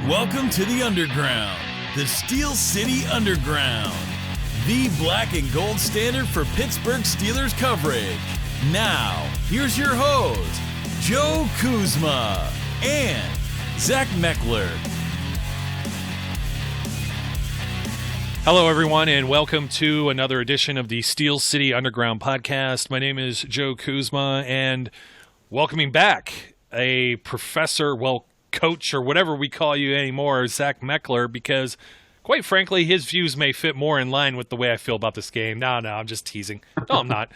Welcome to the Underground, the Steel City Underground, the black and gold standard for Pittsburgh Steelers coverage. Now, here's your host, Joe Kuzma and Zach Metkler. Hello, everyone, and welcome to another edition of the Steel City Underground podcast. My name is Joe Kuzma, and welcoming back a professor, coach, or whatever we call you anymore, Zach Metkler, because, quite frankly, his views may fit more in line with the way I feel about this game. No, I'm just teasing. No, I'm not.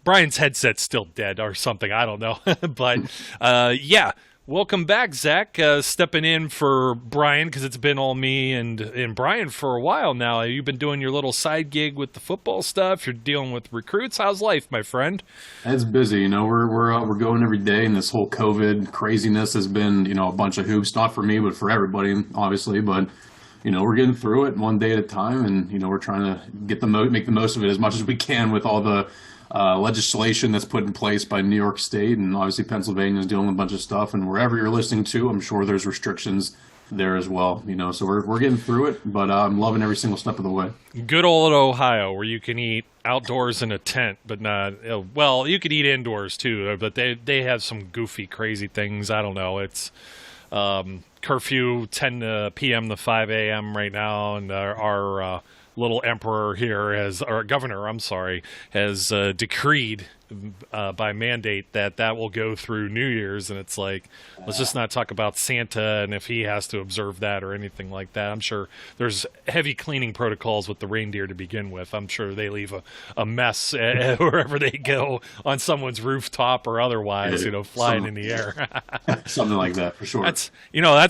Brian's headset's still dead or something. I don't know. But, yeah. Welcome back, Zach. Stepping in for Brian because it's been all me and Brian for a while now. You've been doing your little side gig with the football stuff. You're dealing with recruits. How's life, my friend? It's busy. You know, we're going every day, and this whole COVID craziness has been, a bunch of hoops. Not for me, but for everybody, obviously. But we're getting through it one day at a time, and we're trying to make the most of it as much as we can with all the legislation that's put in place by New York State, and obviously Pennsylvania is dealing with a bunch of stuff. And wherever you're listening to, I'm sure there's restrictions there as well. So we're getting through it, but I'm loving every single step of the way. Good old Ohio, where you can eat outdoors in a tent, but not you could eat indoors too. But they have some goofy, crazy things. I don't know. It's curfew 10 p.m. to 5 a.m. right now, and our little emperor here governor has decreed by mandate that will go through New Year's, and it's like, let's just not talk about Santa and if he has to observe that or anything like that. I'm sure there's heavy cleaning protocols with the reindeer to begin with. I'm sure they leave a mess wherever they go on someone's rooftop or otherwise, flying in the air. Something like that for sure. That's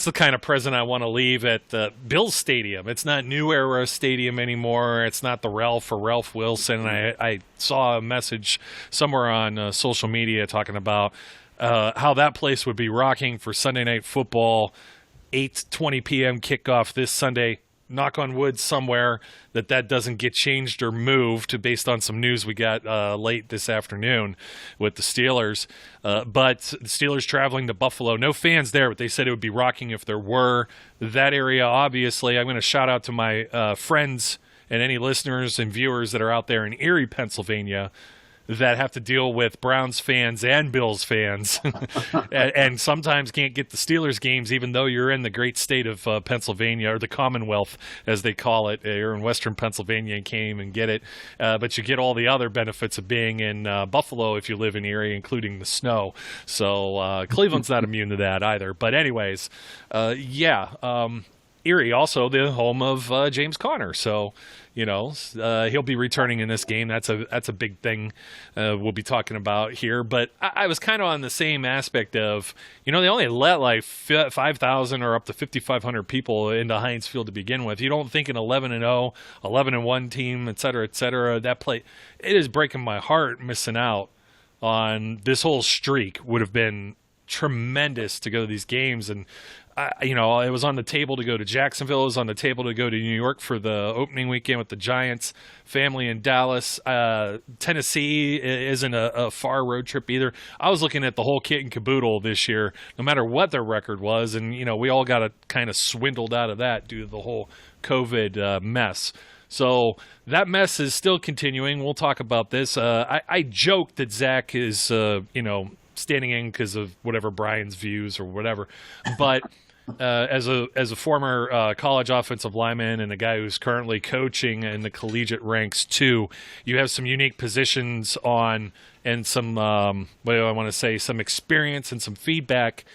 the kind of present I want to leave at the Bills Stadium. It's not New Era Stadium anymore. It's not the Ralph or Ralph Wilson. I saw a message somewhere on social media talking about how that place would be rocking for Sunday Night Football, 8:20 p.m. kickoff this Sunday. Knock on wood somewhere that doesn't get changed or moved based on some news we got late this afternoon with the Steelers. But the Steelers traveling to Buffalo. No fans there, but they said it would be rocking if there were. That area, obviously, I'm going to shout out to my friends and any listeners and viewers that are out there in Erie, Pennsylvania, that have to deal with Browns fans and Bills fans and sometimes can't get the Steelers games even though you're in the great state of Pennsylvania, or the Commonwealth as they call it. You're in Western Pennsylvania and can't even get it. But you get all the other benefits of being in Buffalo if you live in Erie, including the snow. So Cleveland's not immune to that either. But anyways, Erie, also the home of James Conner. So, he'll be returning in this game. That's a big thing we'll be talking about here. But I was kind of on the same aspect of, they only let like 5,000 or up to 5,500 people into Heinz Field to begin with. You don't think an 11-0, 11-1 team, et cetera, that play, it is breaking my heart missing out on this whole streak. Would have been tremendous to go to these games. And it was on the table to go to Jacksonville. It was on the table to go to New York for the opening weekend with the Giants. Family in Dallas. Tennessee isn't a far road trip either. I was looking at the whole kit and caboodle this year, no matter what their record was. And, we all got kind of swindled out of that due to the whole COVID mess. So that mess is still continuing. We'll talk about this. I joked that Zach is, standing in because of whatever Brian's views or whatever. But as a former college offensive lineman and a guy who's currently coaching in the collegiate ranks too, you have some unique positions on and some some experience and some feedback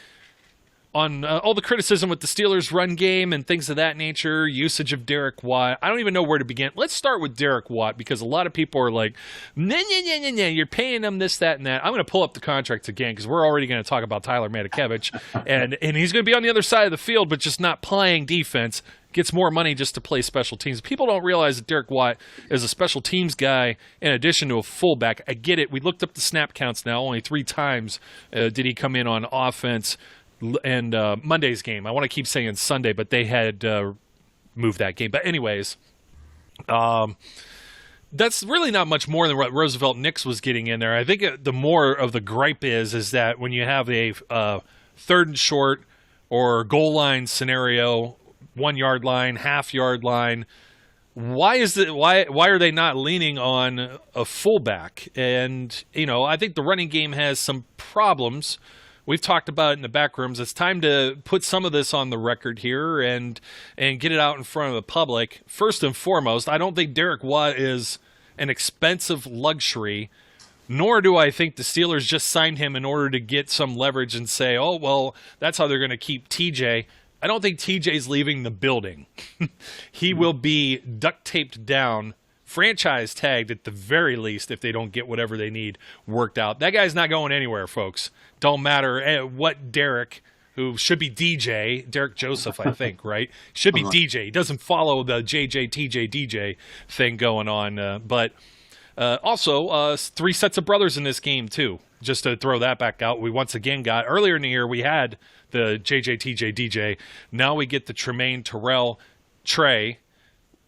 on all the criticism with the Steelers' run game and things of that nature, usage of Derek Watt. I don't even know where to begin. Let's start with Derek Watt, because a lot of people are like, nah, you're paying him this, that, and that. I'm going to pull up the contracts again because we're already going to talk about Tyler Matakevich, and he's going to be on the other side of the field, but just not playing defense. Gets more money just to play special teams. People don't realize that Derek Watt is a special teams guy in addition to a fullback. I get it. We looked up the snap counts now. Only 3 times did he come in on offense. And Monday's game, I want to keep saying Sunday, but they had moved that game. But anyways, that's really not much more than what Roosevelt Nix was getting in there. I think the more of the gripe is that when you have a 3rd and short or goal line scenario, 1 yard line, half yard line. Why are they not leaning on a fullback? And, I think the running game has some problems. We've talked about it in the back rooms. It's time to put some of this on the record here and get it out in front of the public. First and foremost, I don't think Derek Watt is an expensive luxury, nor do I think the Steelers just signed him in order to get some leverage and say, oh, well, that's how they're going to keep TJ. I don't think TJ's leaving the building. He will be duct taped down, franchise tagged at the very least if they don't get whatever they need worked out. That guy's not going anywhere, folks. Don't matter what Derek, who should be DJ, Derek Joseph, I think, right? Should be DJ. He doesn't follow the JJ, TJ, DJ thing going on. But also, 3 sets of brothers in this game, too. Just to throw that back out, we once again got, earlier in the year, we had the JJ, TJ, DJ. Now we get the Tremaine, Terrell, Trey.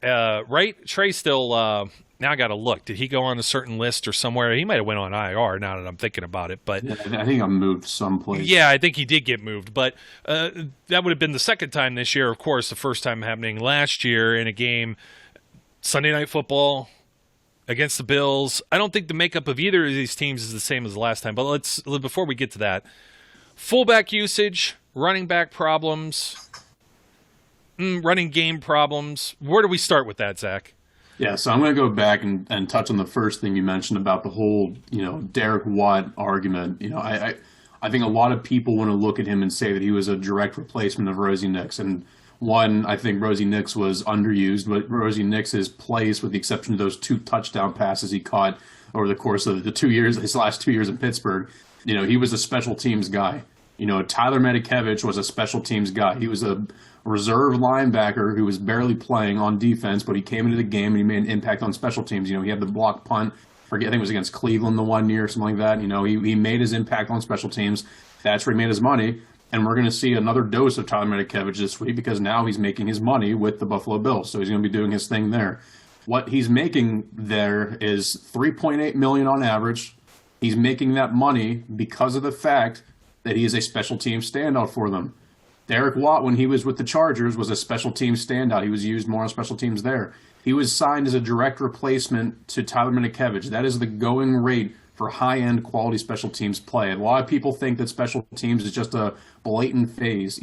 Right? Trey still, now I got to look. Did he go on a certain list or somewhere? He might have went on IR now that I'm thinking about it. But yeah, I think I'm moved someplace. Yeah, I think he did get moved. But that would have been the second time this year. Of course, the first time happening last year in a game, Sunday Night Football against the Bills. I don't think the makeup of either of these teams is the same as the last time. But before we get to that, fullback usage, running back problems, running game problems. Where do we start with that, Zach? Yeah, so I'm going to go back and touch on the first thing you mentioned about the whole, Derek Watt argument. I think a lot of people want to look at him and say that he was a direct replacement of Rosie Nix. And one, I think Rosie Nix was underused, but Rosie Nix's plays, with the exception of those 2 touchdown passes he caught over the course of his last 2 years in Pittsburgh, he was a special teams guy. Tyler Metkler was a special teams guy. He was a reserve linebacker who was barely playing on defense, but he came into the game and he made an impact on special teams. He had the block punt. I think it was against Cleveland the 1 year or something like that. He made his impact on special teams. That's where he made his money. And we're going to see another dose of Tyler Metkler this week because now he's making his money with the Buffalo Bills. So he's going to be doing his thing there. What he's making there is $3.8 million on average. He's making that money because of the fact that he is a special team standout for them. Derek Watt, when he was with the Chargers, was a special team standout. He was used more on special teams there. He was signed as a direct replacement to Tyler Metkler. That is the going rate for high-end quality special teams play. And a lot of people think that special teams is just a blatant phase.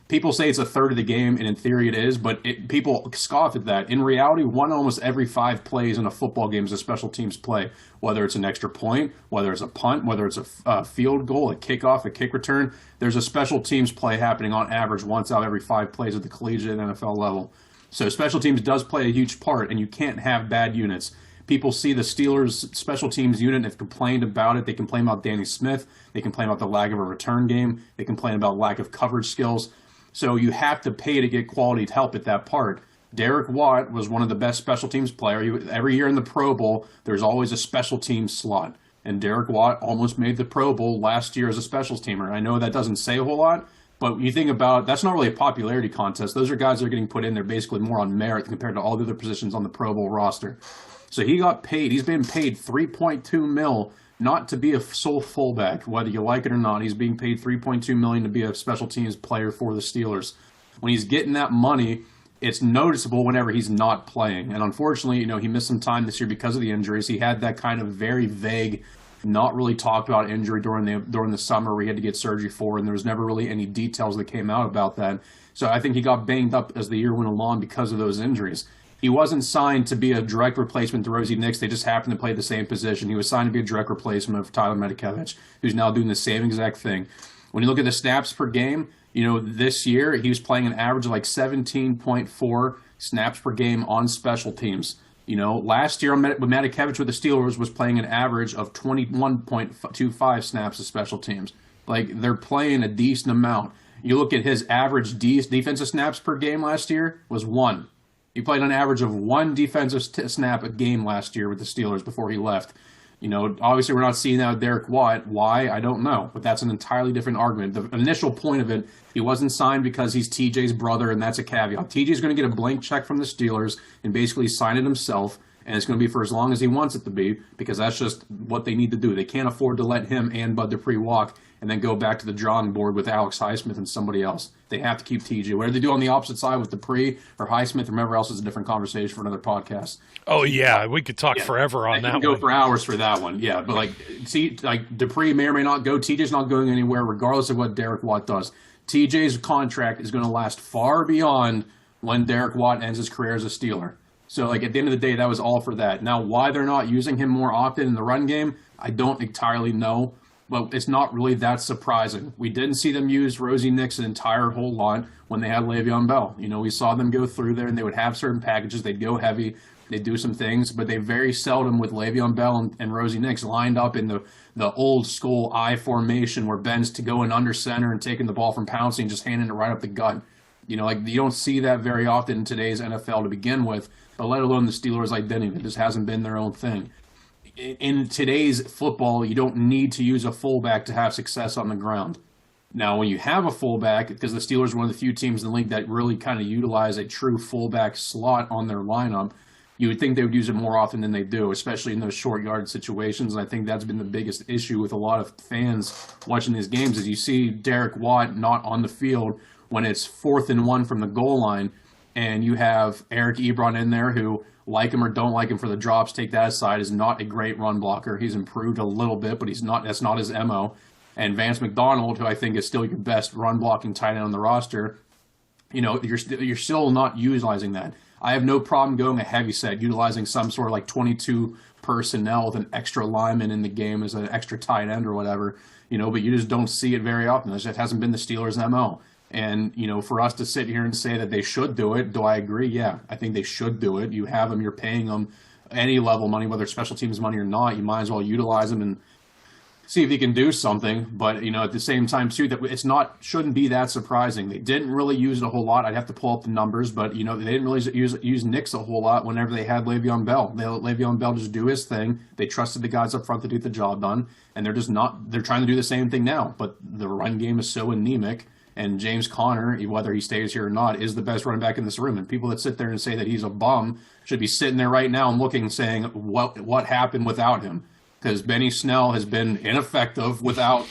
People say it's a third of the game, and in theory it is, but people scoff at that. In reality, almost every 5 plays in a football game is a special teams play, whether it's an extra point, whether it's a punt, whether it's a field goal, a kickoff, a kick return. There's a special teams play happening on average once out of every 5 plays at the collegiate and NFL level. So special teams does play a huge part, and you can't have bad units. People see the Steelers' special teams unit and have complained about it. They complain about Danny Smith. They complain about the lack of a return game. They complain about lack of coverage skills. So you have to pay to get quality help at that part. Derek Watt was one of the best special teams players. Every year in the Pro Bowl, there's always a special teams slot. And Derek Watt almost made the Pro Bowl last year as a specials teamer. I know that doesn't say a whole lot, but you think about, that's not really a popularity contest. Those are guys that are getting put in there basically more on merit compared to all the other positions on the Pro Bowl roster. So he got paid. He's been paid $3.2 million not to be a sole fullback, whether you like it or not. He's being paid $3.2 million to be a special teams player for the Steelers. When he's getting that money, it's noticeable whenever he's not playing. And unfortunately, he missed some time this year because of the injuries. He had that kind of very vague, not really talked about injury during the summer where he had to get surgery for, and there was never really any details that came out about that. So I think he got banged up as the year went along because of those injuries. He wasn't signed to be a direct replacement to Rosie Nix. They just happened to play the same position. He was signed to be a direct replacement of Tyler Metkler, who's now doing the same exact thing. When you look at the snaps per game, this year he was playing an average of like 17.4 snaps per game on special teams. Last year with Metkler with the Steelers was playing an average of 21.25 snaps of special teams. Like, they're playing a decent amount. You look at his average defensive snaps per game last year was 1. He played an average of 1 defensive snap a game last year with the Steelers before he left. Obviously we're not seeing that with Derek Watt. Why? I don't know. But that's an entirely different argument. The initial point of it, he wasn't signed because he's TJ's brother, and that's a caveat. TJ's going to get a blank check from the Steelers and basically sign it himself, and it's going to be for as long as he wants it to be, because that's just what they need to do. They can't afford to let him and Bud Dupree walk and then go back to the drawing board with Alex Highsmith and somebody else. They have to keep TJ. Whatever they do on the opposite side with Dupree or Highsmith or whoever else is a different conversation for another podcast. Oh, yeah. We could talk forever on that one. Go for hours for that one. Yeah, but like Dupree may or may not go. TJ's not going anywhere regardless of what Derek Watt does. TJ's contract is going to last far beyond when Derek Watt ends his career as a Steeler. So, like, at the end of the day, that was all for that. Now, why they're not using him more often in the run game, I don't entirely know, but it's not really that surprising. We didn't see them use Rosie Nix an entire whole lot when they had Le'Veon Bell. You know, we saw them go through there, and they would have certain packages. They'd go heavy. They'd do some things, but they very seldom, with Le'Veon Bell and Rosie Nix, lined up in the old school I formation where Ben's to go in under center and taking the ball from Pouncey and just handing it right up the gut. You know, like, you don't see that very often in today's NFL to begin with, but let alone the Steelers' identity. It just hasn't been their own thing. In today's football, you don't need to use a fullback to have success on the ground. Now, when you have a fullback, because the Steelers are one of the few teams in the league that really kind of utilize a true fullback slot on their lineup, you would think they would use it more often than they do, especially in those short yard situations. And I think that's been the biggest issue with a lot of fans watching these games is you see Derek Watt not on the field when it's 4th and 1 from the goal line, and you have Eric Ebron in there who, like him or don't like him for the drops, take that aside, is not a great run blocker. He's improved a little bit, but that's not his MO. And Vance McDonald, who I think is still your best run blocking tight end on the roster, you know, you're still not utilizing that. I have no problem going a heavy set, utilizing some sort of like 22 personnel with an extra lineman in the game as an extra tight end or whatever, you know, but you just don't see it very often. It just hasn't been the Steelers' MO. And, you know, for us to sit here and say that they should do it, do I agree? Yeah, I think they should do it. You have them, you're paying them any level money, whether it's special teams money or not, you might as well utilize them and see if he can do something. But, you know, at the same time, too, that shouldn't be that surprising. They didn't really use it a whole lot. I'd have to pull up the numbers, but, you know, they didn't really use Nix a whole lot whenever they had Le'Veon Bell. They let Le'Veon Bell just do his thing. They trusted the guys up front to get the job done, and they're trying to do the same thing now. But the run game is so anemic. And James Conner, whether he stays here or not, is the best running back in this room. And people that sit there and say that he's a bum should be sitting there right now and looking and saying, what happened without him? Because Benny Snell has been ineffective without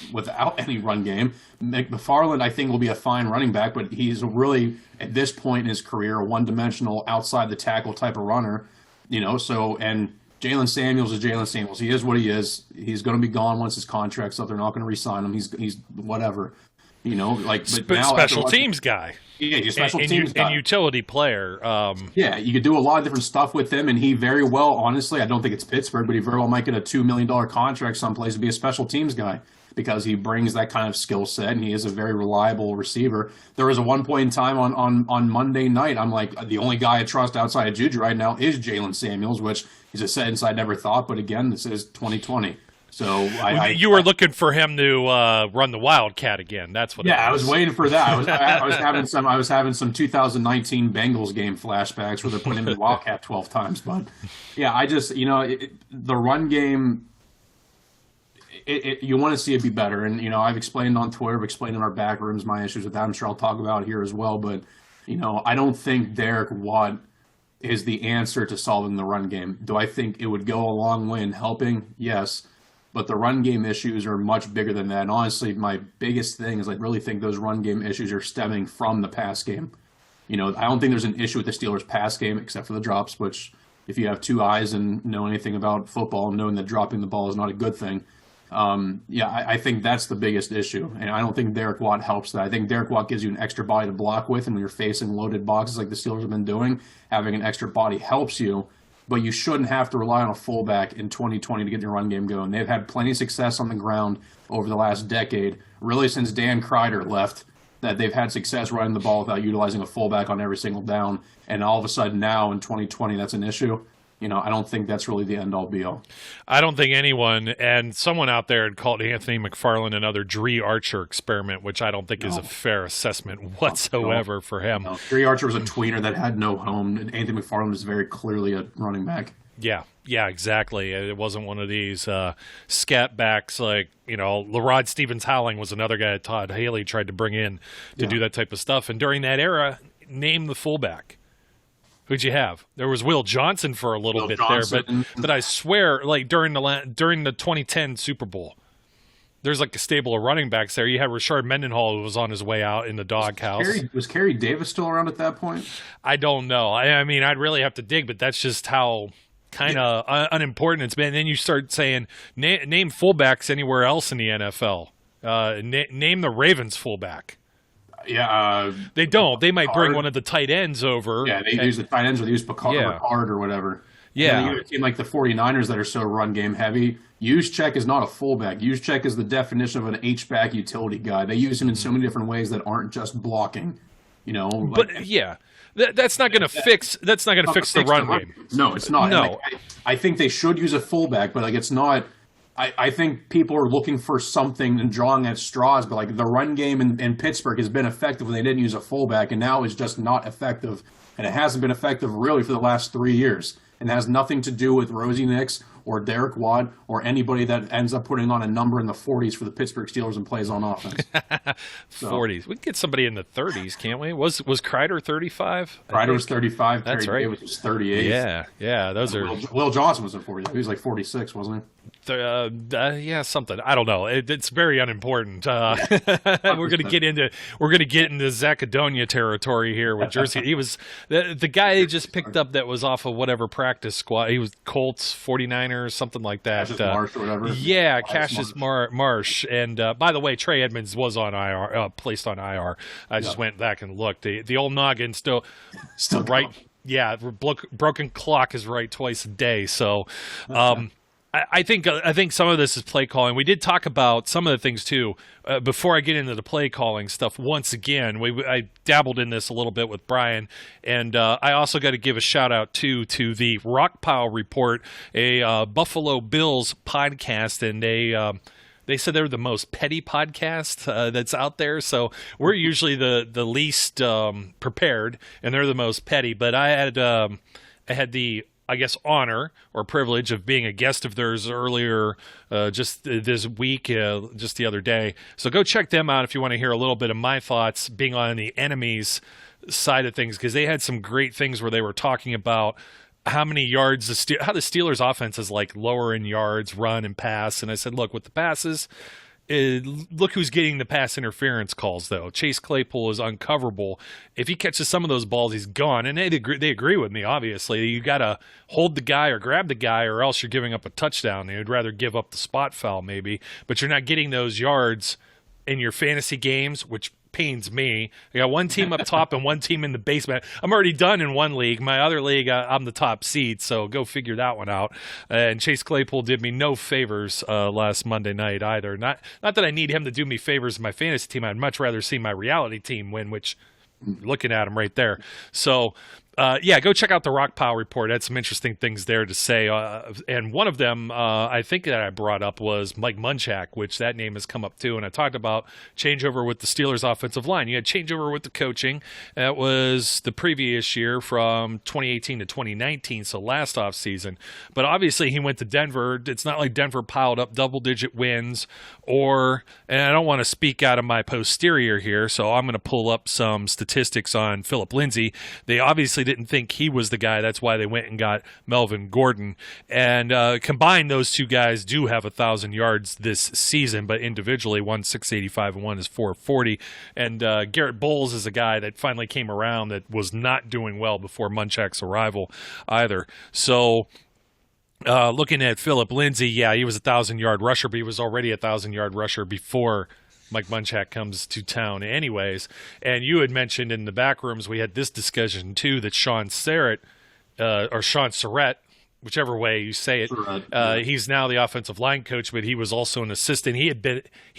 any run game. McFarland, I think, will be a fine running back, but he's really, at this point in his career, a one-dimensional, outside-the-tackle type of runner. You know, so, and Jalen Samuels is Jalen Samuels. He is what he is. He's going to be gone once his contract's up. They're not going to re-sign him. He's whatever. You know, like, but now special teams guy. Yeah, he's a special teams guy. And utility player. Yeah, you could do a lot of different stuff with him, and he very well, honestly, I don't think it's Pittsburgh, but he very well might get a $2 million contract someplace to be a special teams guy because he brings that kind of skill set, and he is a very reliable receiver. There was a one point in time on Monday night, I'm like, the only guy I trust outside of Juju right now is Jalen Samuels, which is a sentence I never thought, but again, this is 2020. So you were looking for him to run the Wildcat again. That's what. Yeah, I was waiting for that. I was having some 2019 Bengals game flashbacks where they're putting him in Wildcat 12 times. But yeah, I just the run game. You want to see it be better, and I've explained on Twitter, I've explained in our back rooms my issues with that. I'm sure I'll talk about it here as well. But I don't think Derek Watt is the answer to solving the run game. Do I think it would go a long way in helping? Yes. But the run game issues are much bigger than that. And honestly, my biggest thing is I really think those run game issues are stemming from the pass game. I don't think there's an issue with the Steelers' pass game except for the drops, which if you have two eyes and know anything about football, knowing that dropping the ball is not a good thing. I think that's the biggest issue. And I don't think Derek Watt helps that. I think Derek Watt gives you an extra body to block with. And when you're facing loaded boxes like the Steelers have been doing, having an extra body helps you. But you shouldn't have to rely on a fullback in 2020 to get your run game going. They've had plenty of success on the ground over the last decade, really since Dan Kreider left, that they've had success running the ball without utilizing a fullback on every single down. And all of a sudden now in 2020, that's an issue. I don't think that's really the end-all, be-all. I don't think anyone, and someone out there had called Anthony McFarland another Dree Archer experiment, which I don't think is a fair assessment whatsoever for him. No. Dree Archer was a tweener that had no home, and Anthony McFarland is very clearly a running back. Yeah, exactly. It wasn't one of these scat backs like, LaRod Stevens-Howling was another guy that Todd Haley tried to bring in to do that type of stuff. And during that era, name the fullback. Who'd you have? There was Will Johnson for a little bit there, but I swear, like during the 2010 Super Bowl, there's like a stable of running backs there. You had Rashard Mendenhall, who was on his way out in the doghouse. Was Kerry Davis still around at that point? I don't know. I mean, I'd really have to dig, but that's just how kind of unimportant it's been. And then you start saying, name fullbacks anywhere else in the NFL. Name the Ravens fullback. Yeah. They don't. They might bring one of the tight ends over. Yeah, they use the tight ends, or they use Picard or whatever. Yeah. You have a team like the 49ers that are so run game heavy. Juszczyk is not a fullback. Juszczyk is the definition of an H-back utility guy. They use him in so many different ways that aren't just blocking. But that's not going to fix. That's not going to fix the run game. No, it's not. No, I think they should use a fullback, but it's not. I think people are looking for something and drawing at straws, but the run game in Pittsburgh has been effective when they didn't use a fullback, and now it's just not effective, and it hasn't been effective really for the last 3 years. And has nothing to do with Rosie Nix or Derek Watt or anybody that ends up putting on a number in the 40s for the Pittsburgh Steelers and plays on offense. 40s. We can get somebody in the 30s, can't we? Was Kreider 35? Kreider was 35. That's Kerry right. Davis was 38. Yeah. Those are. Will Johnson was at 40. He was 46, wasn't he? Something. I don't know. It's very unimportant. We're gonna get into Zachadonia territory here with Jersey. He was the guy they just picked up that was off of whatever practice squad. He was Colts, 49ers, something like that. Cassius Marsh or whatever. Yeah, Cassius Marsh. And by the way, Trey Edmonds was on IR, placed on IR. I just went back and looked. The old noggin still right. Yeah, broken clock is right twice a day. So. I think some of this is play calling. We did talk about some of the things too. Before I get into the play calling stuff, once again, I dabbled in this a little bit with Brian, and I also got to give a shout out to the Rockpile Report, a Buffalo Bills podcast, and they said they're the most petty podcast that's out there. So we're usually the least prepared, and they're the most petty. But I had the honor or privilege of being a guest of theirs earlier just this week, just the other day. So go check them out if you want to hear a little bit of my thoughts being on the enemy's side of things, because they had some great things where they were talking about how many yards how the Steelers offense is lower in yards, run and pass. And I said, look, with the passes, look who's getting the pass interference calls, though. Chase Claypool is uncoverable. If he catches some of those balls, he's gone. And they agree with me, obviously. You got to hold the guy or grab the guy, or else you're giving up a touchdown. They'd rather give up the spot foul, maybe. But you're not getting those yards in your fantasy games, which pains me. I got one team up top and one team in the basement. I'm already done in one league. My other league, I'm the top seed, so go figure that one out. And Chase Claypool did me no favors last Monday night either. Not that I need him to do me favors in my fantasy team. I'd much rather see my reality team win, which looking at him right there. So go check out the Rockpile Report. Had some interesting things there to say. And one of them, I think that I brought up was Mike Munchak, which that name has come up too. And I talked about changeover with the Steelers offensive line. You had changeover with the coaching. That was the previous year from 2018 to 2019, so last offseason. But obviously he went to Denver. It's not like Denver piled up double-digit wins and I don't want to speak out of my posterior here, so I'm going to pull up some statistics on Philip Lindsay. They obviously didn't think he was the guy. That's why they went and got Melvin Gordon. And combined, those two guys do have 1,000 yards this season, but individually, one's 685 and one is 440. And Garrett Bowles is a guy that finally came around that was not doing well before Munchak's arrival either. So looking at Philip Lindsay, he was a 1,000-yard rusher, but he was already a 1,000-yard rusher before Mike Munchak comes to town anyways. And you had mentioned in the back rooms, we had this discussion too, that Sean Surratt, whichever way you say it, he's now the offensive line coach, but he was also an assistant. He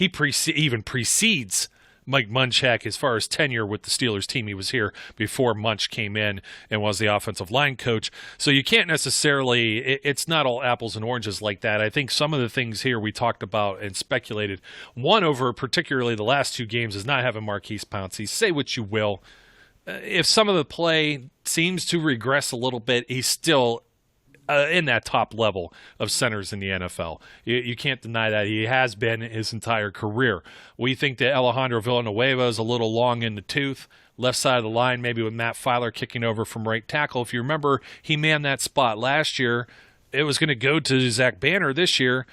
even precedes Mike Munchak as far as tenure with the Steelers team. He was here before Munch came in and was the offensive line coach. So you can't necessarily, it's not all apples and oranges like that. I think some of the things here we talked about and speculated, one over particularly the last two games, is not having Marquise Pouncey. Say what you will. If some of the play seems to regress a little bit, he's still in that top level of centers in the NFL. You can't deny that. He has been his entire career. We think that Alejandro Villanueva is a little long in the tooth, left side of the line, maybe with Matt Filer kicking over from right tackle. If you remember, he manned that spot last year. It was going to go to Zach Banner this year.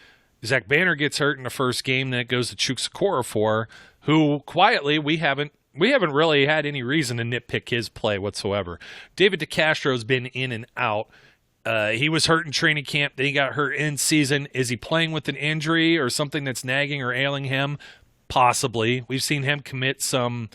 Zach Banner gets hurt in the first game, then it goes to Chuks Okorafor, who quietly we haven't really had any reason to nitpick his play whatsoever. David DeCastro's been in and out. He was hurt in training camp, then he got hurt in season. Is he playing with an injury or something that's nagging or ailing him? Possibly. We've seen him commit some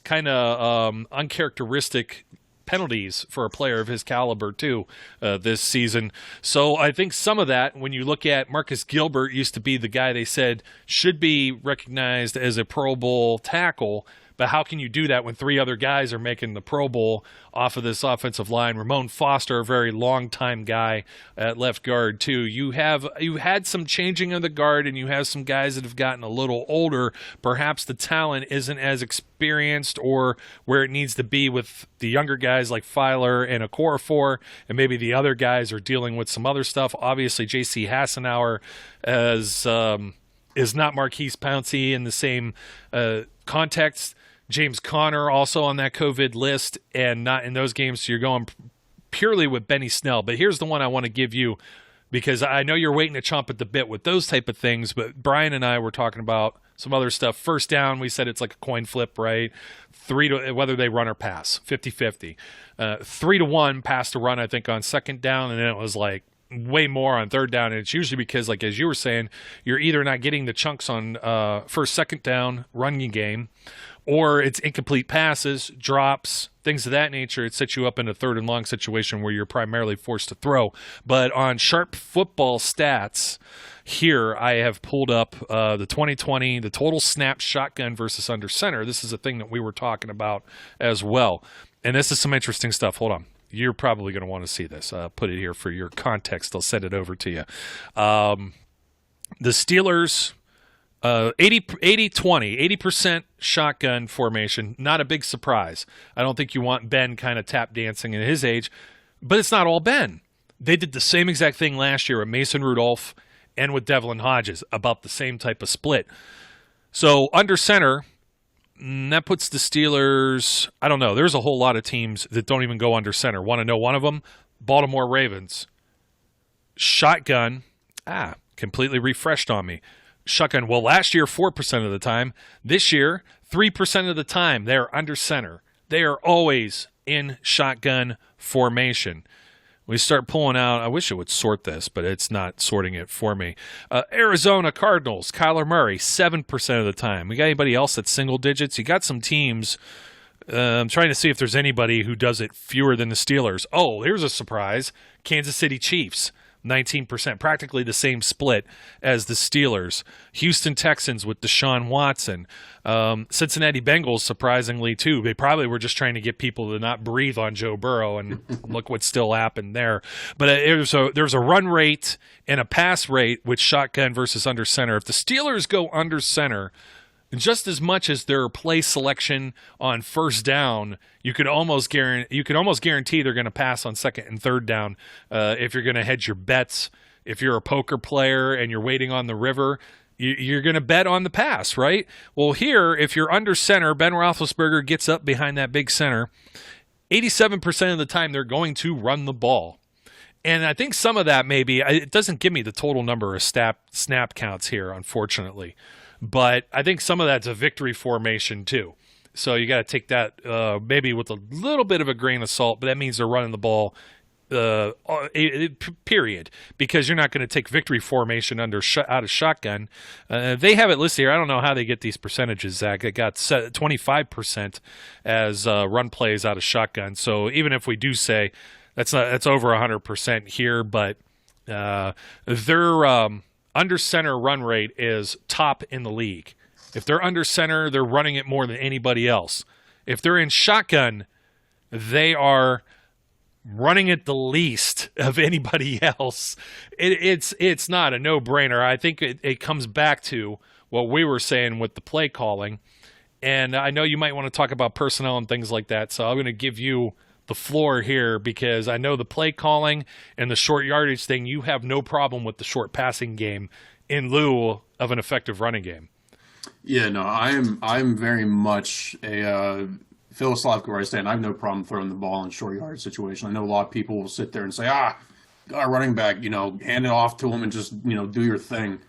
kind of uncharacteristic penalties for a player of his caliber too this season. So I think some of that, when you look at Marcus Gilbert, used to be the guy they said should be recognized as a Pro Bowl tackle, but how can you do that when three other guys are making the Pro Bowl off of this offensive line? Ramon Foster, a very long-time guy at left guard too. You had some changing of the guard, and you have some guys that have gotten a little older. Perhaps the talent isn't as experienced or where it needs to be with the younger guys like Filer and Okorafor, and maybe the other guys are dealing with some other stuff. Obviously, J.C. Hassenauer is not Marquise Pouncey in the same context. James Conner also on that COVID list and not in those games, so you're going purely with Benny Snell. But here's the one I want to give you, because I know you're waiting to chomp at the bit with those type of things, but Brian and I were talking about some other stuff. First down, we said it's like a coin flip, right? Whether they run or pass, 50-50. 3-1 pass to run, I think, on second down, and then it was like way more on third down, and it's usually because, like as you were saying, you're either not getting the chunks on first, second down running game, or it's incomplete passes, drops, things of that nature. It sets you up in a third and long situation where you're primarily forced to throw. But on Sharp Football Stats, here I have pulled up the 2020, the total snap shotgun versus under center. This is a thing that we were talking about as well. And this is some interesting stuff. Hold on. You're probably going to want to see this. Put it here for your context. I'll send it over to you. The Steelers, 80-20, 80% shotgun formation. Not a big surprise. I don't think you want Ben kind of tap dancing at his age, but it's not all Ben. They did the same exact thing last year with Mason Rudolph and with Devlin Hodges, about the same type of split. So under center, that puts the Steelers, I don't know, there's a whole lot of teams that don't even go under center. Want to know one of them? Baltimore Ravens. Shotgun, completely refreshed on me. Shotgun, well, last year 4% of the time. This year, 3% of the time, they're under center. They are always in shotgun formation. We start pulling out, I wish it would sort this, but it's not sorting it for me. Arizona Cardinals, Kyler Murray, 7% of the time. We got anybody else that's single digits? You got some teams. I'm trying to see if there's anybody who does it fewer than the Steelers. Oh, here's a surprise. Kansas City Chiefs, 19%, practically the same split as the Steelers. Houston Texans with Deshaun Watson. Cincinnati Bengals, surprisingly, too. They probably were just trying to get people to not breathe on Joe Burrow, and look what still happened there. But there's a run rate and a pass rate with shotgun versus under center. If the Steelers go under center, just as much as their play selection on first down, you could almost guarantee they're going to pass on second and third down. If you're going to hedge your bets, if you're a poker player and you're waiting on the river, you're going to bet on the pass, right? Well, here, if you're under center, Ben Roethlisberger gets up behind that big center. 87% of the time, they're going to run the ball. And I think some of that maybe, it doesn't give me the total number of snap counts here, unfortunately. But I think some of that's a victory formation too. So you got to take that maybe with a little bit of a grain of salt, but that means they're running the ball, period, because you're not going to take victory formation out of shotgun. They have it listed here. I don't know how they get these percentages, Zach. It got 25% as run plays out of shotgun. So even if we do say that's over 100% here, but they're under center run rate is top in the league. If they're under center, they're running it more than anybody else. If they're in shotgun, they are running it the least of anybody else. It's not a no-brainer. I think it comes back to what we were saying with the play calling. And I know you might want to talk about personnel and things like that, so I'm going to give you the floor here, because I know the play calling and the short yardage thing, you have no problem with the short passing game in lieu of an effective running game. Yeah, no, I'm very much a philosophical where I stand. I have no problem throwing the ball in short yardage situation. I know a lot of people will sit there and say, got a running back, hand it off to him and just, do your thing.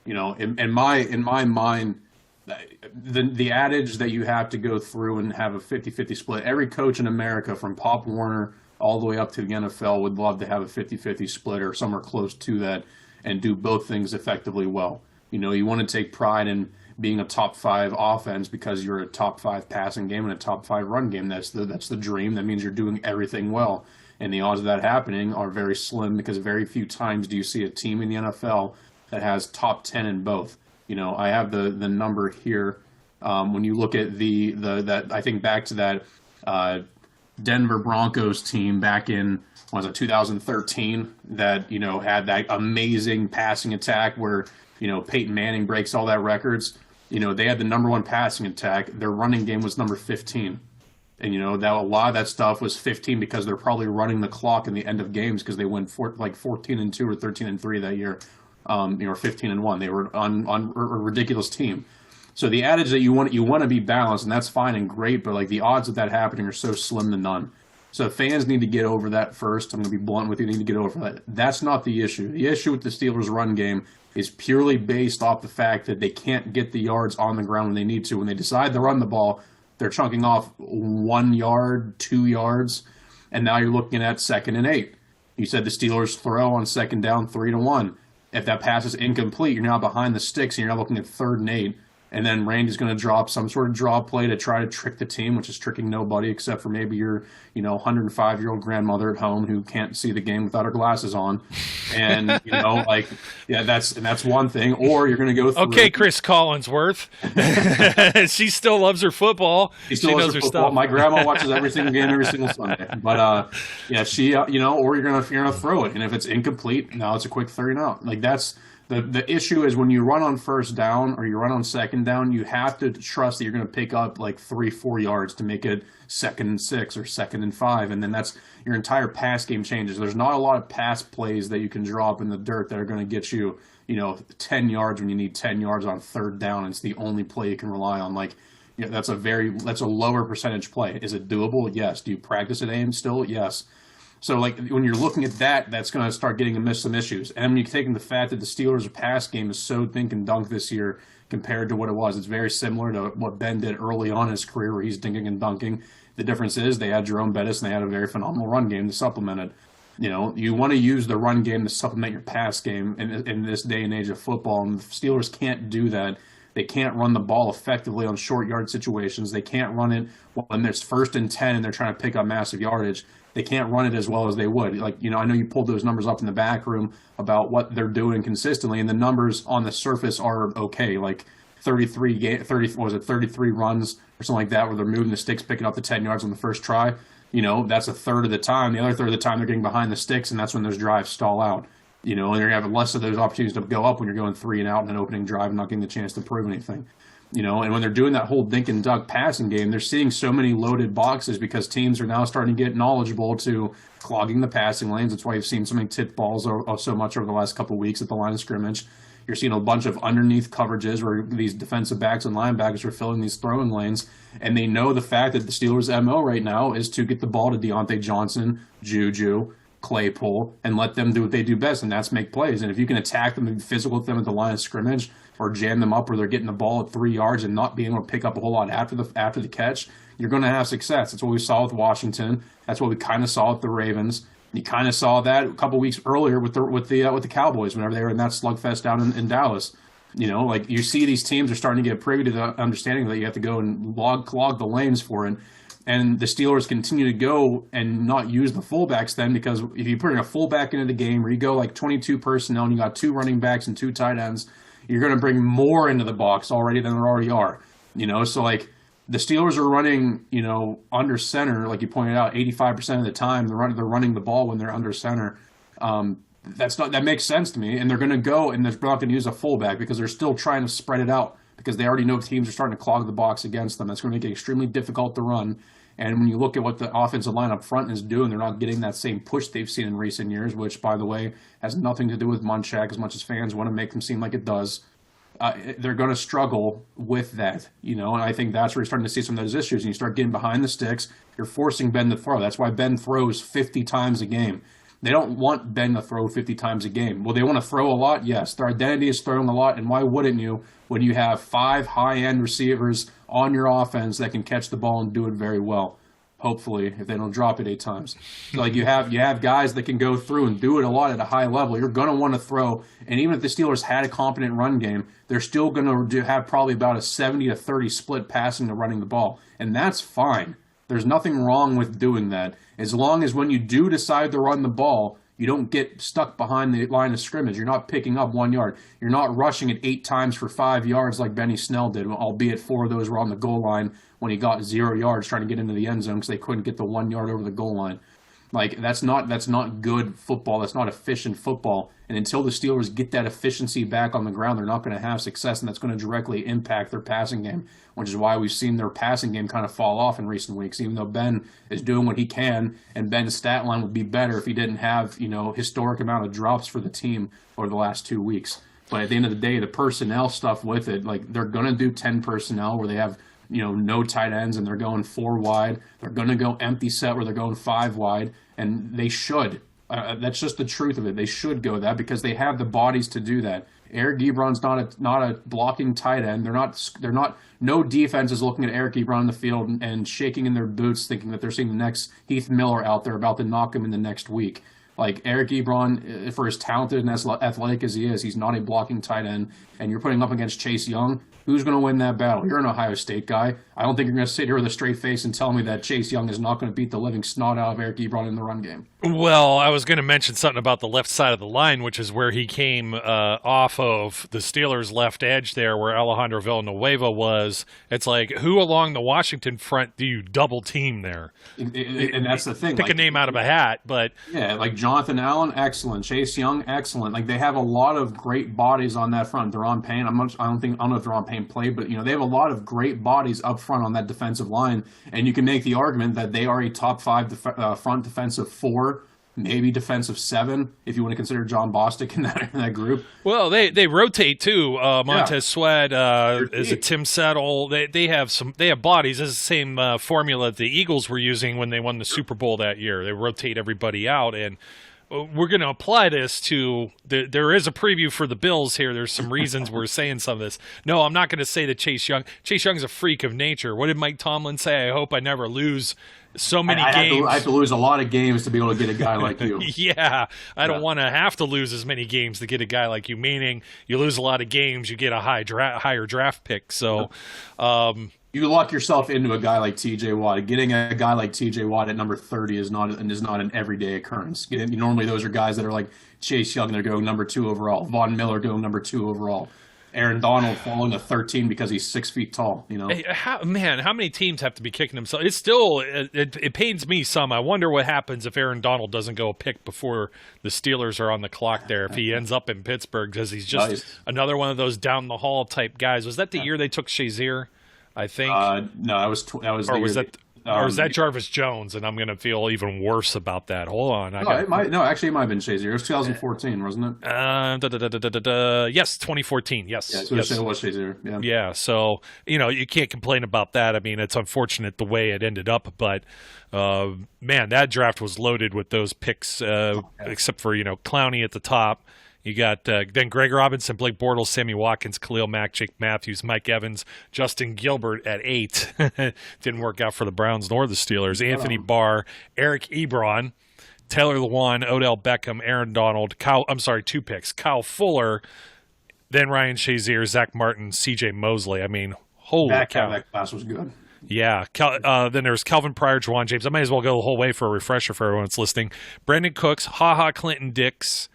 In my mind, the adage that you have to go through and have a 50-50 split, every coach in America from Pop Warner all the way up to the NFL would love to have a 50-50 split or somewhere close to that and do both things effectively well. You want to take pride in being a top 5 offense because you're a top 5 passing game and a top 5 run game. That's the dream. That means you're doing everything well. And the odds of that happening are very slim because very few times do you see a team in the NFL that has top 10 in both. I have the number here. When you look at that, I think back to that Denver Broncos team back in, 2013 that, had that amazing passing attack where, Peyton Manning breaks all that records. They had the number 1 passing attack. Their running game was number 15. And, that a lot of that stuff was 15 because they're probably running the clock in the end of games because they went 14-2 or 13-3 that year. 15-1. They were on a ridiculous team. So the adage that you want to be balanced, and that's fine and great, but like the odds of that happening are so slim to none. So fans need to get over that first. I'm going to be blunt with you. They need to get over that. That's not the issue. The issue with the Steelers' run game is purely based off the fact that they can't get the yards on the ground when they need to. When they decide to run the ball, they're chunking off 1 yard, 2 yards, and now you're looking at 2nd and 8. You said the Steelers throw on 2nd down 3-1. If that pass is incomplete, you're now behind the sticks, and you're now looking at 3rd and 8. And then Randy's going to drop some sort of draw play to try to trick the team, which is tricking nobody except for maybe your, 105-year-old grandmother at home who can't see the game without her glasses on. And, that's one thing. Or you're going to go through. Okay, Chris Collinsworth. She still loves her football. She knows her football. Stuff. My grandma watches every single game every single Sunday. But, she, or you're going to throw it. And if it's incomplete, now it's a quick 3 and out. Like that's. The issue is when you run on 1st down or you run on 2nd down, you have to trust that you're going to pick up like 3-4 yards to make it 2nd and 6 or 2nd and 5, and then that's your entire pass game changes. There's not a lot of pass plays that you can drop in the dirt that are going to get you, 10 yards when you need 10 yards on 3rd down. It's the only play you can rely on. Like, that's a lower percentage play. Is it doable? Yes. Do you practice at aim still? Yes. So, like, when you're looking at that, that's going to start getting some issues. And when you take in the fact that the Steelers' pass game is so dink and dunk this year compared to what it was, it's very similar to what Ben did early on in his career where he's dinking and dunking. The difference is they had Jerome Bettis and they had a very phenomenal run game to supplement it. You want to use the run game to supplement your pass game in this day and age of football, and the Steelers can't do that. They can't run the ball effectively on short yard situations. They can't run it when there's 1st and 10 and they're trying to pick up massive yardage. They can't run it as well as they would. Like, I know you pulled those numbers up in the back room about what they're doing consistently, and the numbers on the surface are okay. Like 33 runs or something like that, where they're moving the sticks, picking up the 10 yards on the first try. That's a third of the time. The other third of the time, they're getting behind the sticks, and that's when those drives stall out. And you're going to have less of those opportunities to go up when you're going 3 and out in an opening drive and not getting the chance to prove anything. And when they're doing that whole dink and dunk passing game, they're seeing so many loaded boxes because teams are now starting to get knowledgeable to clogging the passing lanes. That's why you've seen so many tip balls so much over the last couple of weeks at the line of scrimmage. You're seeing a bunch of underneath coverages where these defensive backs and linebackers are filling these throwing lanes, and they know the fact that the Steelers' MO right now is to get the ball to Deontay Johnson, Juju, Claypool, and let them do what they do best, and that's make plays. And if you can attack them and be physical with them at the line of scrimmage or jam them up where they're getting the ball at 3 yards and not being able to pick up a whole lot after the catch, you're going to have success. That's what we saw with Washington. That's what we kind of saw with the Ravens. You kind of saw that a couple weeks earlier with the Cowboys whenever they were in that slugfest down in Dallas. Like you see these teams are starting to get privy to the understanding that you have to go and clog the lanes for it. And the Steelers continue to go and not use the fullbacks then, because if you put a fullback into the game or you go like 22 personnel and you got 2 running backs and 2 tight ends, you're going to bring more into the box already than there already are. So like the Steelers are running, under center, like you pointed out, 85% of the time they're running the ball when they're under center. That makes sense to me. And they're going to go and they're not going to use a fullback because they're still trying to spread it out because they already know teams are starting to clog the box against them. That's going to make it extremely difficult to run. And when you look at what the offensive line up front is doing, they're not getting that same push they've seen in recent years, which, by the way, has nothing to do with Munchak as much as fans want to make them seem like it does. They're going to struggle with that, and I think that's where you're starting to see some of those issues. And you start getting behind the sticks, you're forcing Ben to throw. That's why Ben throws 50 times a game. They don't want Ben to throw 50 times a game. Well, they want to throw a lot? Yes. Their identity is throwing a lot, and why wouldn't you when you have 5 high-end receivers on your offense that can catch the ball and do it very well? Hopefully, if they don't drop it 8 times. So, like, you have guys that can go through and do it a lot at a high level. You're going to want to throw, and even if the Steelers had a competent run game, they're still going to have probably about a 70-30 split passing to running the ball, and that's fine. There's nothing wrong with doing that, as long as when you do decide to run the ball, you don't get stuck behind the line of scrimmage. You're not picking up 1 yard. You're not rushing it 8 times for 5 yards like Benny Snell did, albeit 4 of those were on the goal line when he got 0 yards trying to get into the end zone because they couldn't get the 1 yard over the goal line. Like, that's not good football. That's not efficient football. And until the Steelers get that efficiency back on the ground, they're not going to have success, and that's going to directly impact their passing game, which is why we've seen their passing game kind of fall off in recent weeks, even though Ben is doing what he can, and Ben's stat line would be better if he didn't have, historic amount of drops for the team over the last 2 weeks. But at the end of the day, the personnel stuff with it, like, they're going to do 10 personnel where they have no tight ends, and they're going 4 wide. They're going to go empty set where they're going 5 wide, and they should. That's just the truth of it. They should go that because they have the bodies to do that. Eric Ebron's not a blocking tight end. They're not. No defense is looking at Eric Ebron in the field and shaking in their boots, thinking that they're seeing the next Heath Miller out there about to knock him in the next week. Like, Eric Ebron, for as talented and as athletic as he is, he's not a blocking tight end. And you're putting him up against Chase Young. Who's going to win that battle? You're an Ohio State guy. I don't think you're going to sit here with a straight face and tell me that Chase Young is not going to beat the living snot out of Eric Ebron in the run game. Well, I was going to mention something about the left side of the line, which is where he came off of the Steelers' left edge there, where Alejandro Villanueva was. It's like, who along the Washington front do you double team there? And that's the thing. Pick a name out of a hat, but yeah, like Jonathan Allen, excellent. Chase Young, excellent. Like, they have a lot of great bodies on that front. Deron Payne, I don't know if Deron Payne played, but they have a lot of great bodies up front on that defensive line, and you can make the argument that they are a top 5 front defensive 4, maybe defensive 7, if you want to consider John Bostic in that group. Well, they rotate too. Montez Sweat, is it Tim Settle? They have bodies. It's the same formula that the Eagles were using when they won the Super Bowl that year. They rotate everybody out, and we're going to apply this to there is a preview for the Bills here. There's some reasons we're saying some of this. No, I'm not going to say that Chase Young's a freak of nature. What did Mike Tomlin say? I hope I never lose so many games. I have to lose a lot of games to be able to get a guy like you. Yeah, I don't want to have to lose as many games to get a guy like you, meaning you lose a lot of games, you get a higher draft pick. So you lock yourself into a guy like T.J. Watt. Getting a guy like T.J. Watt at number 30 is not an everyday occurrence. Normally those are guys that are like Chase Young, they're going number 2 overall. Von Miller going number 2 overall. Aaron Donald falling to 13 because he's 6 feet tall. Hey, how many teams have to be kicking themselves? It's still it pains me some. I wonder what happens if Aaron Donald doesn't go a pick before the Steelers are on the clock there. If he ends up in Pittsburgh, because he's just another one of those down the hall type guys. Was that the year they took Shazier? I think. No, that was or was that Jarvis Jones? And I'm going to feel even worse about that. Hold on. Actually, it might have been Shazier. It was 2014, wasn't it? Yes, 2014. Yes. Yeah, so yes. It was Shazier. Yeah. Yeah. So, you can't complain about that. I mean, it's unfortunate the way it ended up, but man, that draft was loaded with those picks, except for, Clowney at the top. You got then Greg Robinson, Blake Bortles, Sammy Watkins, Khalil Mack, Jake Matthews, Mike Evans, Justin Gilbert at 8. Didn't work out for the Browns nor the Steelers. Anthony Barr, Eric Ebron, Taylor Lewan, Odell Beckham, Aaron Donald, 2 picks. Kyle Fuller, then Ryan Shazier, Zach Martin, C.J. Mosley. I mean, holy cow. That class was good. Yeah. Then there's Calvin Pryor, Juwan James. I might as well go the whole way for a refresher for everyone that's listening. Brandon Cooks, Clinton Dix,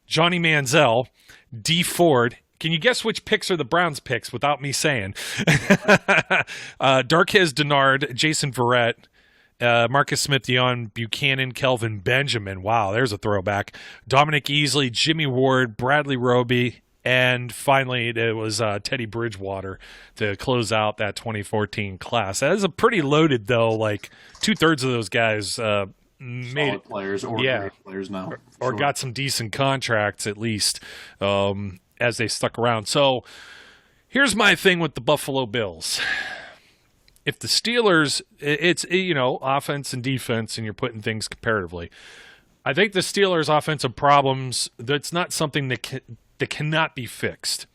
Johnny Manziel, D. Ford. Can you guess which picks are the Browns picks without me saying? Darquez Dennard, Jason Verrett, Marcus Smith, Deion Buchanan, Kelvin Benjamin. Wow, there's a throwback. Dominic Easley, Jimmy Ward, Bradley Roby, and finally it was Teddy Bridgewater to close out that 2014 class. That is a pretty loaded, though. Like 2/3 of those guys solid players or great players now. Or got some decent contracts at least as they stuck around. So here's my thing with the Buffalo Bills. If the Steelers, it's offense and defense, and you're putting things comparatively. I think the Steelers' offensive problems, that's not something that cannot be fixed.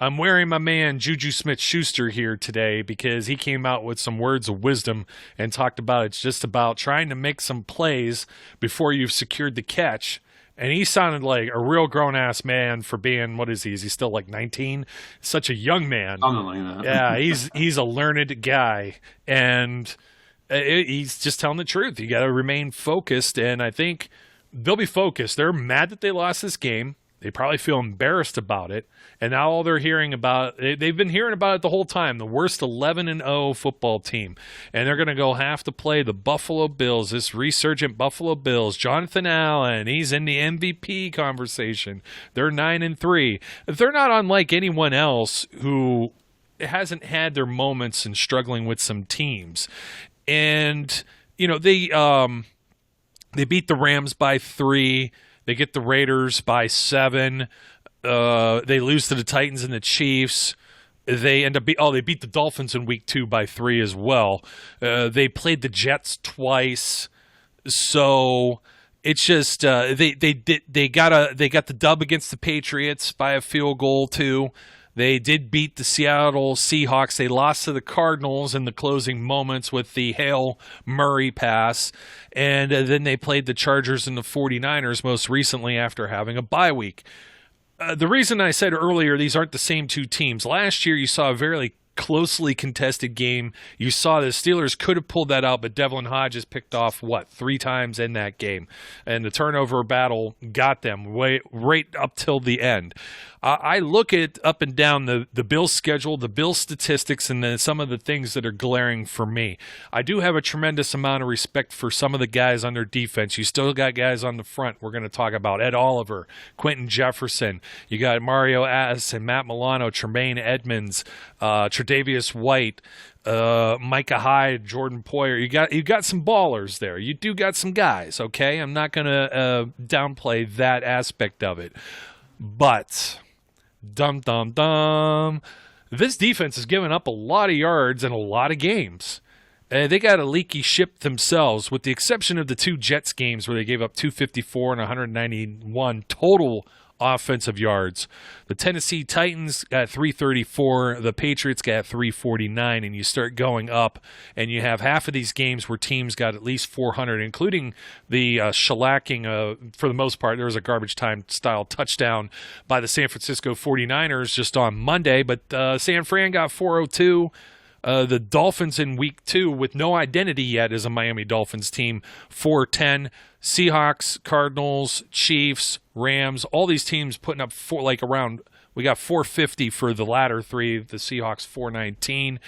I'm wearing my man Juju Smith-Schuster here today because he came out with some words of wisdom and talked about it's just about trying to make some plays before you've secured the catch. And he sounded like a real grown-ass man for being, what is he? Is he still like 19? Such a young man. Something like that. Yeah, he's a learned guy. And he's just telling the truth. You got to remain focused, and I think they'll be focused. They're mad that they lost this game. They probably feel embarrassed about it. And now all they're hearing about, they've been hearing about it the whole time, the worst 11-0 football team. And they're going to have to play the Buffalo Bills, this resurgent Buffalo Bills. Jonathan Allen, he's in the MVP conversation. They're 9-3. They're not unlike anyone else who hasn't had their moments in struggling with some teams. And, they beat the Rams by 3. They get the Raiders by 7. They lose to the Titans and the Chiefs. They end up they beat the Dolphins in week 2 by 3 as well. They played the Jets twice. So it's just they got the dub against the Patriots by a field goal too. They did beat the Seattle Seahawks. They lost to the Cardinals in the closing moments with the Hail Murray pass. And then they played the Chargers and the 49ers most recently after having a bye week. The reason I said earlier these aren't the same two teams, last year you saw a very closely contested game. You saw the Steelers could have pulled that out, but Devlin Hodges picked off, 3 times in that game. And the turnover battle got them right up till the end. I look at up and down the Bills schedule, the Bills statistics, and then some of the things that are glaring for me. I do have a tremendous amount of respect for some of the guys on their defense. You still got guys on the front we're going to talk about. Ed Oliver, Quentin Jefferson. You got Mario Addis and Matt Milano, Tremaine Edmonds, Tre'Davious White, Micah Hyde, Jordan Poyer. You got some ballers there. You do got some guys, okay? I'm not going to downplay that aspect of it. But this defense has given up a lot of yards in a lot of games. They got a leaky ship themselves, with the exception of the 2 Jets games where they gave up 254 and 191 total offensive yards. The Tennessee Titans got 334, the Patriots got 349, and you start going up, and you have half of these games where teams got at least 400, including the shellacking, for the most part. There was a garbage time style touchdown by the San Francisco 49ers just on Monday, but San Fran got 402. The Dolphins in week 2 with no identity yet as a Miami Dolphins team, 410. Seahawks, Cardinals, Chiefs, Rams, all these teams putting up we got 450 for the latter 3, the Seahawks 419.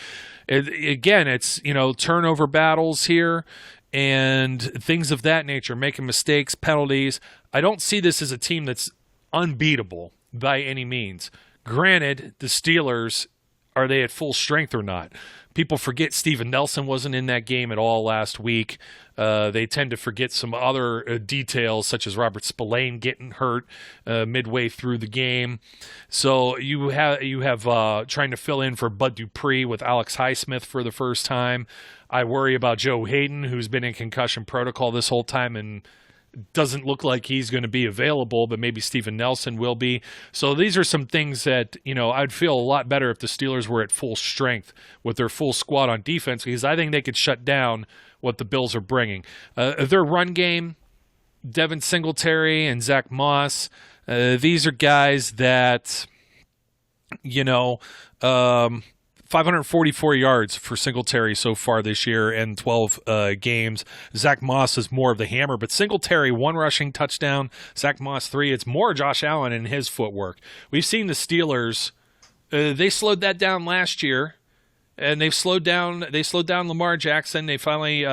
Again, it's, turnover battles here and things of that nature, making mistakes, penalties. I don't see this as a team that's unbeatable by any means. Granted, the Steelers, are they at full strength or not? People forget Steven Nelson wasn't in that game at all last week. They tend to forget some other details, such as Robert Spillane getting hurt midway through the game. So you have trying to fill in for Bud Dupree with Alex Highsmith for the first time. I worry about Joe Hayden, who's been in concussion protocol this whole time and doesn't look like he's going to be available, but maybe Steven Nelson will be. So these are some things that, I'd feel a lot better if the Steelers were at full strength with their full squad on defense, because I think they could shut down what the Bills are bringing. Their run game, Devin Singletary and Zach Moss, these are guys that, 544 yards for Singletary so far this year in 12 games. Zach Moss is more of the hammer, but Singletary, 1 rushing touchdown, Zach Moss 3. It's more Josh Allen and his footwork. We've seen the Steelers, they slowed that down last year, and they've slowed down Lamar Jackson. They finally,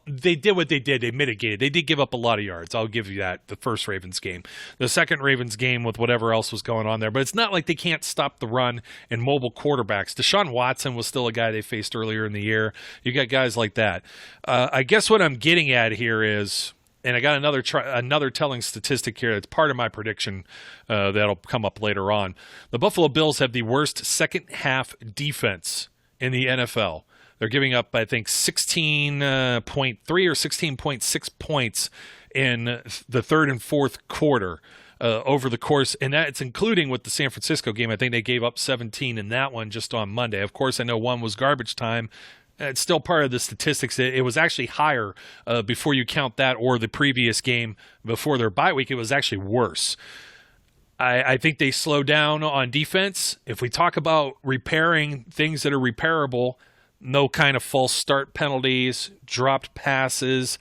they did what they did. They mitigated. They did give up a lot of yards. I'll give you that, the first Ravens game. The second Ravens game with whatever else was going on there. But it's not like they can't stop the run and mobile quarterbacks. Deshaun Watson was still a guy they faced earlier in the year. You got guys like that. I guess what I'm getting at here is, and I got another telling statistic here that's part of my prediction that'll come up later on. The Buffalo Bills have the worst second half defense in the NFL. They're giving up, I think, 16.3 or 16.6 points in the third and fourth quarter over the course, and that's including with the San Francisco game. I think they gave up 17 in that one just on Monday. Of course, I know one was garbage time. It's still part of the statistics. It was actually higher before you count that or the previous game before their bye week. It was actually worse. I think they slow down on defense. If we talk about repairing things that are repairable, no kind of false start penalties, dropped passes.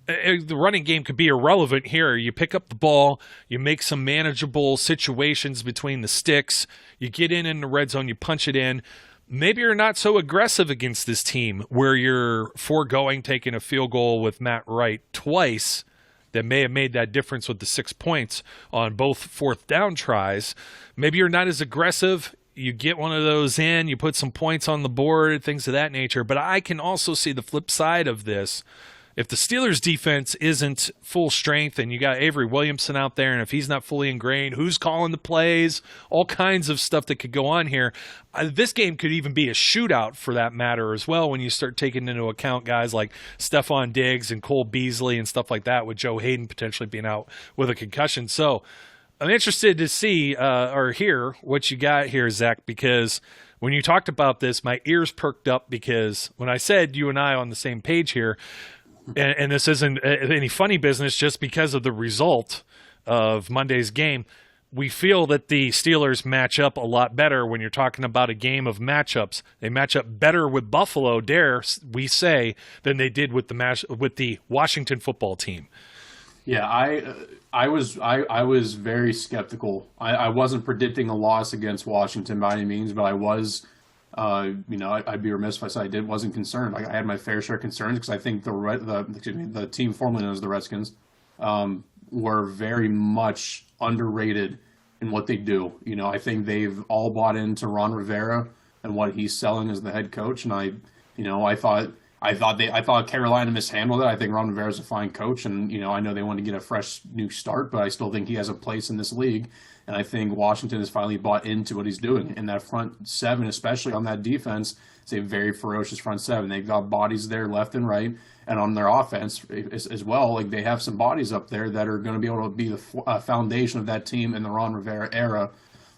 The running game could be irrelevant here. You pick up the ball, you make some manageable situations between the sticks, you get in the red zone, you punch it in. Maybe you're not so aggressive against this team where you're foregoing taking a field goal with Matt Wright twice that may have made that difference with the 6 points on both fourth down tries. Maybe you're not as aggressive. You get one of those in, you put some points on the board, things of that nature. But I can also see the flip side of this. If the Steelers' defense isn't full strength and you got Avery Williamson out there, and if he's not fully ingrained, who's calling the plays, all kinds of stuff that could go on here. This game could even be a shootout for that matter as well when you start taking into account guys like Stephon Diggs and Cole Beasley and stuff like that, with Joe Hayden potentially being out with a concussion. So I'm interested to see or hear what you got here, Zach, because when you talked about this, my ears perked up because when I said you and I on the same page here, and this isn't any funny business, just because of the result of Monday's game, we feel that the Steelers match up a lot better when you're talking about a game of matchups. They match up better with Buffalo, dare we say, than they did with the Washington football team. Yeah, I was very skeptical. I wasn't predicting a loss against Washington by any means, but I was. I'd be remiss if I said wasn't concerned. Like, I had my fair share of concerns because I think the team formerly known as the Redskins were very much underrated in what they do. I think they've all bought into Ron Rivera and what he's selling as the head coach. And I thought Carolina mishandled it. I think Ron Rivera's a fine coach, and I know they want to get a fresh new start, but I still think he has a place in this league. And I think Washington has finally bought into what he's doing. And that front seven, especially on that defense, is a very ferocious front seven. They've got bodies there left and right. And on their offense as well, like, they have some bodies up there that are going to be able to be the foundation of that team in the Ron Rivera era.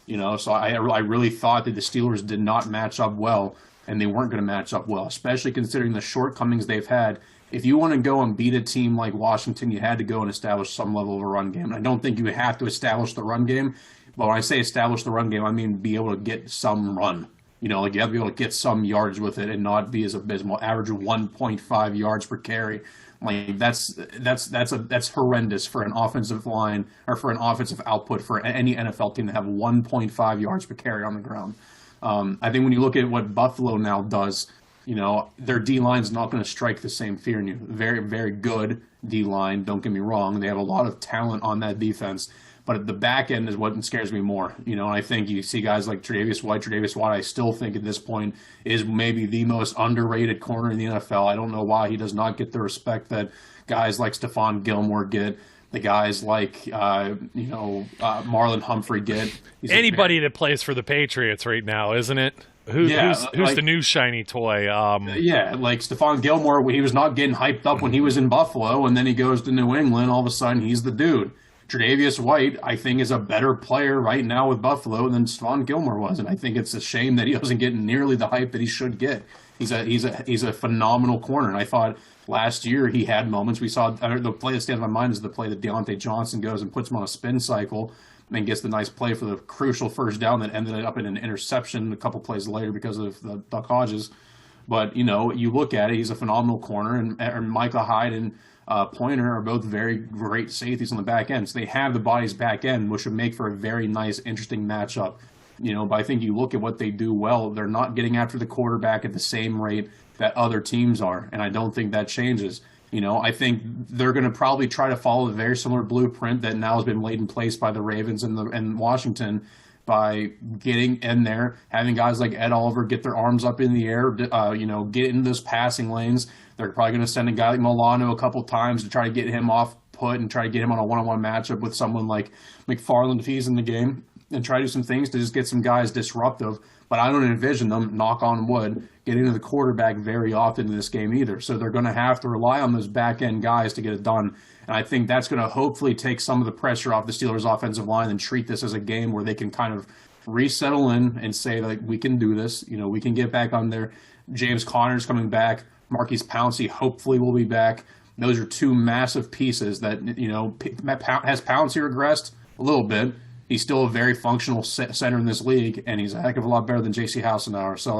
So I really thought that the Steelers did not match up well, and they weren't going to match up well, especially considering the shortcomings they've had. If you want to go and beat a team like Washington, you had to go and establish some level of a run game. And I don't think you have to establish the run game, but when I say establish the run game, I mean be able to get some run. You have to be able to get some yards with it and not be as abysmal. Average of 1.5 yards per carry. Like, that's horrendous for an offensive line or for an offensive output for any NFL team to have 1.5 yards per carry on the ground. I think when you look at what Buffalo now does, their D-line is not going to strike the same fear in you. Very, very good D-line, don't get me wrong. They have a lot of talent on that defense. But at the back end is what scares me more. And I think you see guys like Tre'Davious White, I still think at this point is maybe the most underrated corner in the NFL. I don't know why he does not get the respect that guys like Stephon Gilmore get, the guys like, Marlon Humphrey get. Anybody that plays for the Patriots right now, isn't it? Who's the new shiny toy? Like Stephon Gilmore, he was not getting hyped up when he was in Buffalo, and then he goes to New England. All of a sudden, he's the dude. Tre'Davious White, I think, is a better player right now with Buffalo than Stephon Gilmore was, and I think it's a shame that he doesn't get nearly the hype that he should get. He's a phenomenal corner, and I thought last year he had moments. We saw the play that stands in my mind is the play that Deontay Johnson goes and puts him on a spin cycle and gets the nice play for the crucial first down that ended up in an interception a couple plays later because of the Duck Hodges. But, you look at it, he's a phenomenal corner, and Micah Hyde and Pointer are both very great safeties on the back end. So they have the bodies back end, which would make for a very nice, interesting matchup. But I think you look at what they do well, they're not getting after the quarterback at the same rate that other teams are, and I don't think that changes. I think they're going to probably try to follow a very similar blueprint that now has been laid in place by the Ravens and Washington by getting in there, having guys like Ed Oliver get their arms up in the air, get into those passing lanes. They're probably going to send a guy like Milano a couple times to try to get him off put and try to get him on a one-on-one matchup with someone like McFarland if he's in the game, and try to do some things to just get some guys disruptive. but I don't envision them, knock on wood, getting to the quarterback very often in this game either. So they're going to have to rely on those back end guys to get it done. And I think that's going to hopefully take some of the pressure off the Steelers' offensive line and treat this as a game where they can kind of resettle in and say, like, we can do this. We can get back on there. James Conner's coming back. Marquise Pouncey hopefully will be back. Those are two massive pieces that, has Pouncey regressed? A little bit. He's still a very functional center in this league, and he's a heck of a lot better than J.C. Hassenauer. So,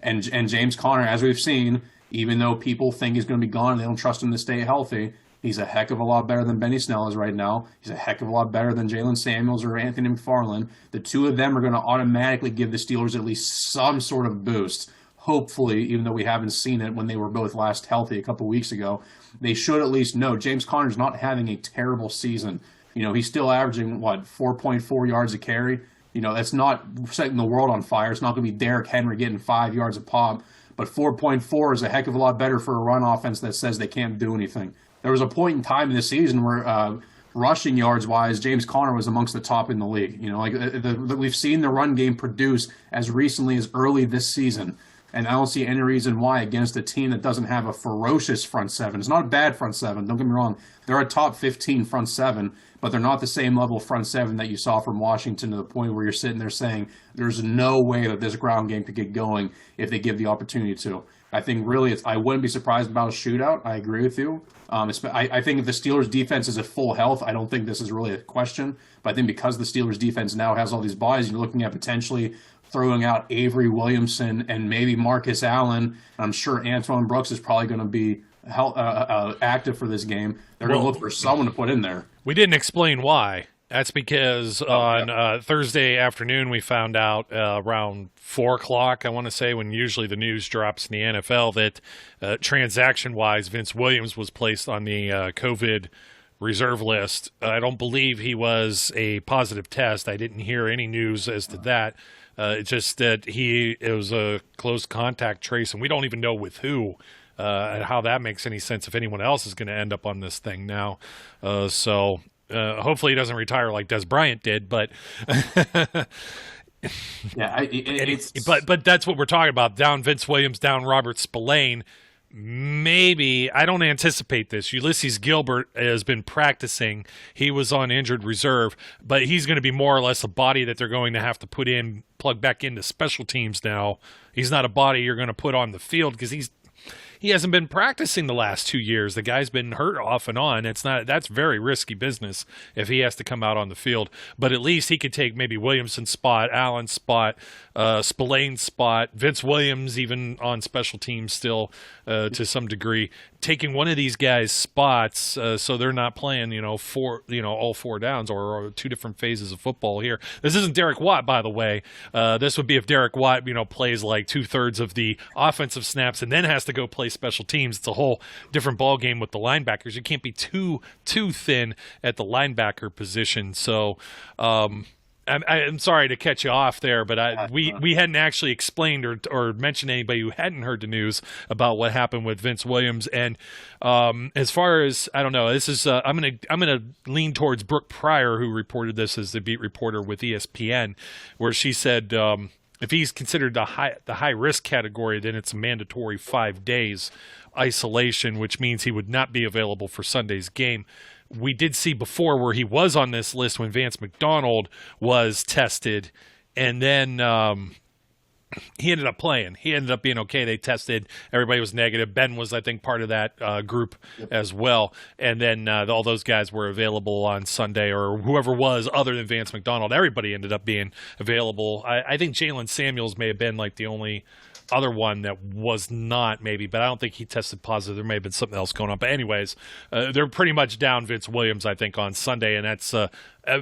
and James Conner, as we've seen, even though people think he's going to be gone and they don't trust him to stay healthy, he's a heck of a lot better than Benny Snell is right now. He's a heck of a lot better than Jalen Samuels or Anthony McFarland. The two of them are going to automatically give the Steelers at least some sort of boost. Hopefully, even though we haven't seen it when they were both last healthy a couple weeks ago, they should at least know James Conner's not having a terrible season. He's still averaging, 4.4 yards a carry. That's not setting the world on fire. It's not going to be Derrick Henry getting 5 yards a pop. But 4.4 is a heck of a lot better for a run offense that says they can't do anything. There was a point in time in the season where rushing yards-wise, James Conner was amongst the top in the league. We've seen the run game produce as recently as early this season. And I don't see any reason why against a team that doesn't have a ferocious front seven. It's not a bad front seven, don't get me wrong. They're a top 15 front seven, but they're not the same level front seven that you saw from Washington to the point where you're sitting there saying there's no way that this ground game could get going if they give the opportunity to. I think really I wouldn't be surprised about a shootout. I agree with you. I think if the Steelers defense is at full health, I don't think this is really a question. But I think because the Steelers defense now has all these buys, you're looking at potentially throwing out Avery Williamson and maybe Marcus Allen. I'm sure Antoine Brooks is probably going to be active for this game. They're going to look for someone to put in there. We didn't explain why. That's because on Thursday afternoon we found out around 4 o'clock, I want to say, when usually the news drops in the NFL, that transaction-wise Vince Williams was placed on the COVID reserve list. I don't believe he was a positive test. I didn't hear any news as to that. It's just that it was a close contact trace, and we don't even know with who, and how that makes any sense if anyone else is going to end up on this thing now. So hopefully he doesn't retire like Des Bryant did, but yeah, but that's what we're talking about. Down Vince Williams, down Robert Spillane. Maybe, I don't anticipate this. Ulysses Gilbert has been practicing. He was on injured reserve, but he's going to be more or less a body that they're going to have to plug back into special teams now. He's not a body you're going to put on the field because he hasn't been practicing the last 2 years. The guy's been hurt off and on. That's very risky business if he has to come out on the field. But at least he could take maybe Williamson's spot, Allen's spot, Spillane's spot, Vince Williams even on special teams still to some degree, taking one of these guys' spots so they're not playing all 4 downs or 2 different phases of football here. This isn't Derek Watt, by the way. This would be if Derek Watt plays like 2/3 of the offensive snaps and then has to go play special teams. It's a whole different ball game with the linebackers. You can't be too thin at the linebacker position. So I'm sorry to catch you off there, but we hadn't actually explained or mentioned anybody who hadn't heard the news about what happened with Vince Williams. And as far as, I don't know, this is I'm gonna lean towards Brooke Pryor, who reported this as the beat reporter with ESPN, where she said if he's considered the high risk category, then it's a mandatory 5 days isolation, which means he would not be available for Sunday's game. We did see before where he was on this list when Vance McDonald was tested, and then he ended up playing. He ended up being okay. They tested. Everybody was negative. Ben was, I think, part of that group as well. And then all those guys were available on Sunday, or whoever was other than Vance McDonald. Everybody ended up being available. I think Jalen Samuels may have been like the only other one that was not, maybe, but I don't think he tested positive. There may have been something else going on. But anyways, they're pretty much down Vince Williams, I think, on Sunday, and that's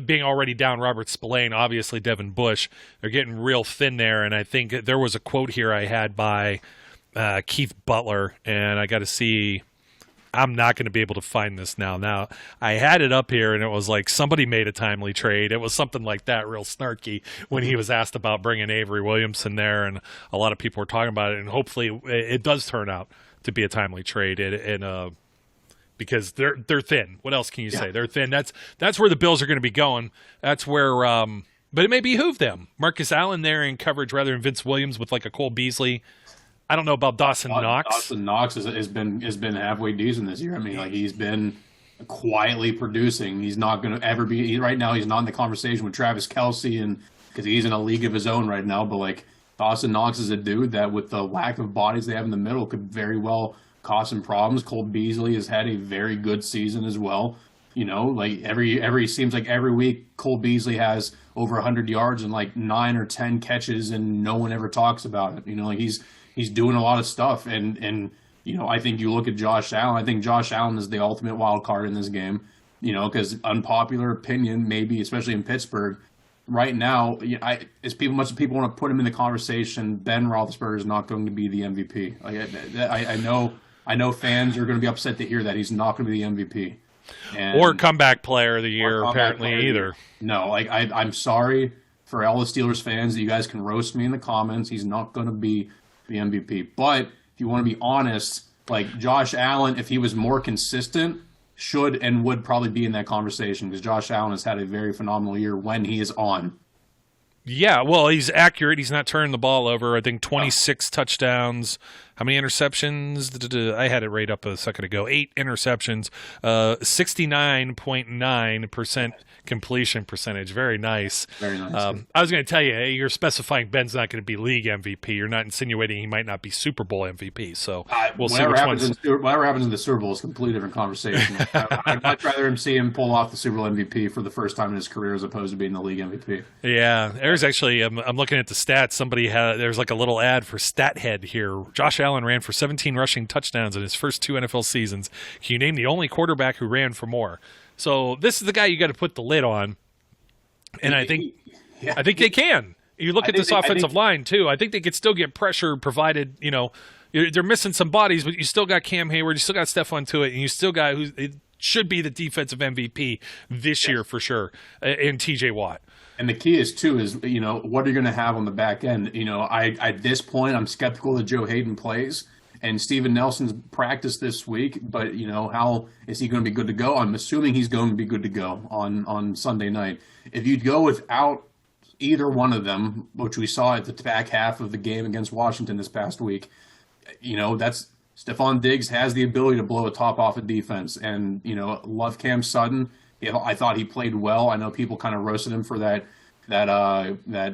being already down Robert Spillane, obviously Devin Bush. They're getting real thin there, and I think there was a quote here I had by Keith Butler, and I got to see. I'm not going to be able to find this now. Now, I had it up here, and it was like somebody made a timely trade. It was something like that, real snarky, when he was asked about bringing Avery Williamson there, and a lot of people were talking about it, and hopefully it does turn out to be a timely trade, and because they're thin. What else can you say? They're thin. That's where the Bills are going to be going. That's where but it may behoove them. Marcus Allen there in coverage rather than Vince Williams with like a Cole Beasley. I don't know about Dawson Knox. Dawson Knox has been halfway decent this year. I mean, like he's been quietly producing. He's not going to ever be right now. He's not in the conversation with Travis Kelce, and because he's in a league of his own right now. But like Dawson Knox is a dude that, with the lack of bodies they have in the middle, could very well cause some problems. Cole Beasley has had a very good season as well. You know, like seems like every week Cole Beasley has over 100 yards and like 9 or 10 catches, and no one ever talks about it. You know, like he's doing a lot of stuff, and you know, I think you look at Josh Allen. I think Josh Allen is the ultimate wild card in this game. You know, because unpopular opinion, maybe especially in Pittsburgh right now, as much as people want to put him in the conversation, Ben Roethlisberger is not going to be the MVP. Like, I know fans are going to be upset to hear that he's not going to be the MVP. Or comeback player of the year, apparently, either. No, like I'm sorry for all the Steelers fans that you guys can roast me in the comments. He's not going to be the MVP. But if you want to be honest, like Josh Allen, if he was more consistent, should and would probably be in that conversation, because Josh Allen has had a very phenomenal year when he is on. Yeah, well, he's accurate. He's not turning the ball over. I think 26 touchdowns. How many interceptions? I had it right up a second ago. 8 interceptions. 69.9% completion percentage. Very nice. Very nice. I was going to tell you, you're specifying Ben's not going to be league MVP. You're not insinuating he might not be Super Bowl MVP. So we'll see which one's. Whatever happens in the Super Bowl is a completely different conversation. I'd much rather him see him pull off the Super Bowl MVP for the first time in his career as opposed to being the league MVP. Yeah, there's actually. I'm looking at the stats. There's like a little ad for StatHead here. Josh Allen ran for 17 rushing touchdowns in his first 2 NFL seasons. Can you name the only quarterback who ran for more? So this is the guy you got to put the lid on, and I think they can. You look at this offensive line too. I think they could still get pressure provided. You know, they're missing some bodies, but you still got Cam Hayward, you still got Stephon Tuitt, and you still got who should be the defensive MVP this year for sure, and T.J. Watt. And the key is you know, what are you going to have on the back end? You know, at this point, I'm skeptical that Joe Hayden plays, and Steven Nelson's practiced this week, but you know, how is he going to be good to go? I'm assuming he's going to be good to go on Sunday night. If you go without either one of them, which we saw at the back half of the game against Washington this past week, you know, that's Stephon Diggs has the ability to blow a top off a defense, and you know, love Cam Sutton. I thought he played well. I know people kind of roasted him for that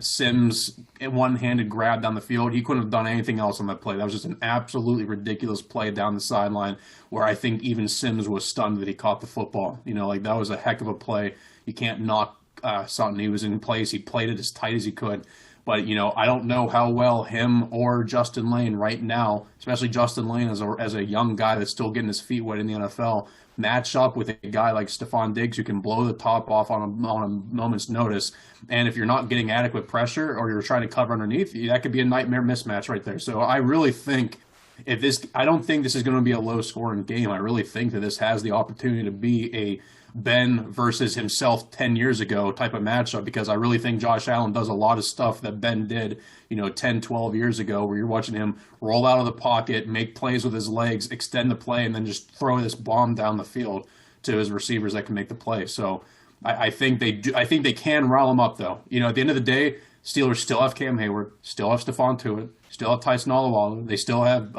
Sims one-handed grab down the field. He couldn't have done anything else on that play. That was just an absolutely ridiculous play down the sideline where I think even Sims was stunned that he caught the football. You know, like that was a heck of a play. You can't knock Sutton. He was in place. He played it as tight as he could. But, you know, I don't know how well him or Justin Lane right now, especially Justin Lane as a young guy that's still getting his feet wet in the NFL, match up with a guy like Stephon Diggs who can blow the top off on a moment's notice. And if you're not getting adequate pressure or you're trying to cover underneath, that could be a nightmare mismatch right there. So I really think I don't think this is going to be a low-scoring game. I really think that this has the opportunity to be a Ben versus himself 10 years ago type of matchup, because I really think Josh Allen does a lot of stuff that Ben did, 10, 12 years ago, where you're watching him roll out of the pocket, make plays with his legs, extend the play, and then just throw this bomb down the field to his receivers that can make the play. So I think they do. I think they can rile him up, though. At the end of the day, Steelers still have Cam Hayward, still have Stephon Tuitt, still have Tyson Alualu. They still have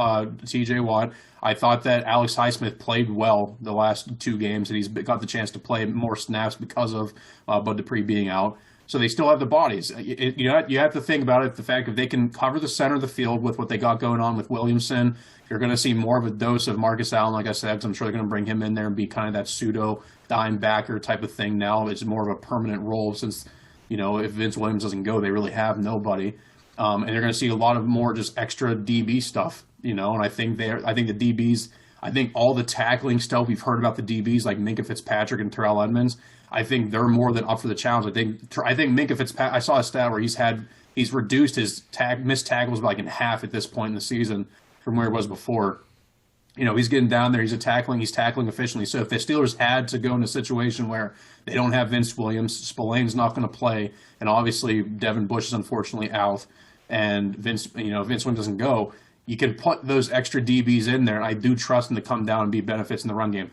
T.J. Watt. I thought that Alex Highsmith played well the last 2 games, and he's got the chance to play more snaps because of Bud Dupree being out. So they still have the bodies. You have to think about it, the fact that they can cover the center of the field with what they got going on with Williamson. You're going to see more of a dose of Marcus Allen, like I said, because I'm sure they're going to bring him in there and be kind of that pseudo dime backer type of thing now. It's more of a permanent role since, if Vince Williams doesn't go, they really have nobody. And they're going to see a lot of more just extra DB stuff, and I think the DBs, I think all the tackling stuff we've heard about the DBs like Minkah Fitzpatrick and Terrell Edmonds, I think they're more than up for the challenge. I think Minkah Fitzpatrick, I saw a stat where he's reduced his missed tackles by like in half at this point in the season from where it was before. He's getting down there. He's tackling efficiently. So if the Steelers had to go in a situation where they don't have Vince Williams, Spillane's not going to play, and obviously Devin Bush is unfortunately out, and Vince Williams doesn't go, you can put those extra DBs in there, and I do trust them to come down and be benefits in the run game.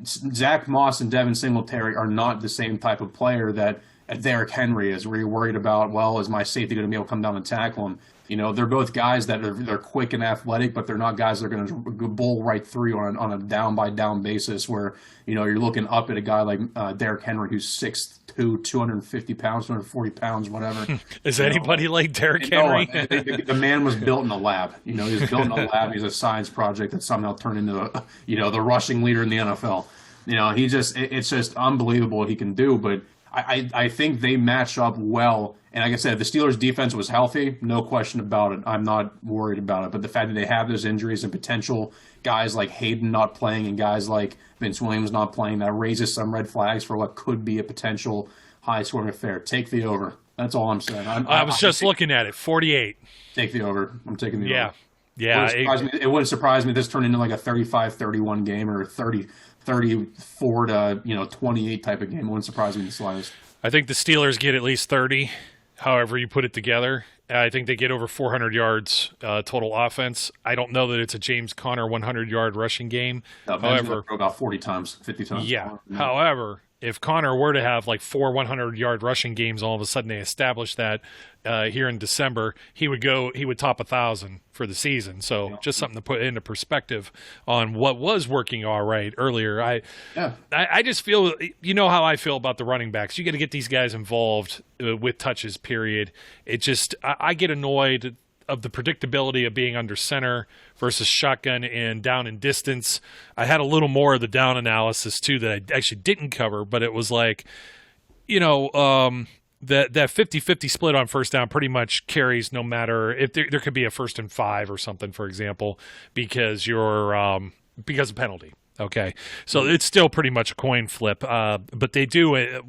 Zach Moss and Devin Singletary are not the same type of player that a Derrick Henry is, where you're worried about, well, is my safety going to be able to come down and tackle him? They're both guys that they're quick and athletic, but they're not guys that are going to bowl right through you on a down by down basis. Where you're looking up at a guy like Derrick Henry, who's 6'2", 250 pounds, 240 pounds, whatever. Is anybody like Derrick Henry? The man was built in a lab. He was built in a lab. He's a science project that somehow turned into the rushing leader in the NFL. It's just unbelievable what he can do. But I think they match up well. And like I said, if the Steelers' defense was healthy, no question about it. I'm not worried about it. But the fact that they have those injuries and potential guys like Hayden not playing and guys like Vince Williams not playing, that raises some red flags for what could be a potential high-scoring affair. Take the over. That's all I'm saying. I was just looking at it, 48. Take the over. I'm taking the over. Yeah. It wouldn't surprise me if this turned into like a 35-31 game or a 34 to 28 type of game. It wouldn't surprise me in the slightest. I think the Steelers get at least 30, however you put it together. I think they get over 400 yards total offense. I don't know that it's a James Conner 100-yard rushing game. However, about 40 times, 50 times. Yeah. However, if Conner were to have like 4 100-yard rushing games, all of a sudden they establish that here in December, he would top 1,000 for the season. So just something to put into perspective on what was working all right earlier. I just feel, how I feel about the running backs. You got to get these guys involved with touches, period. I get annoyed of the predictability of being under center versus shotgun and down and distance. I had a little more of the down analysis too that I actually didn't cover, but it was like, that 50-50 split on first down pretty much carries no matter if there could be a 1st and 5 or something, for example, because of penalty. Okay, so it's still pretty much a coin flip, but they do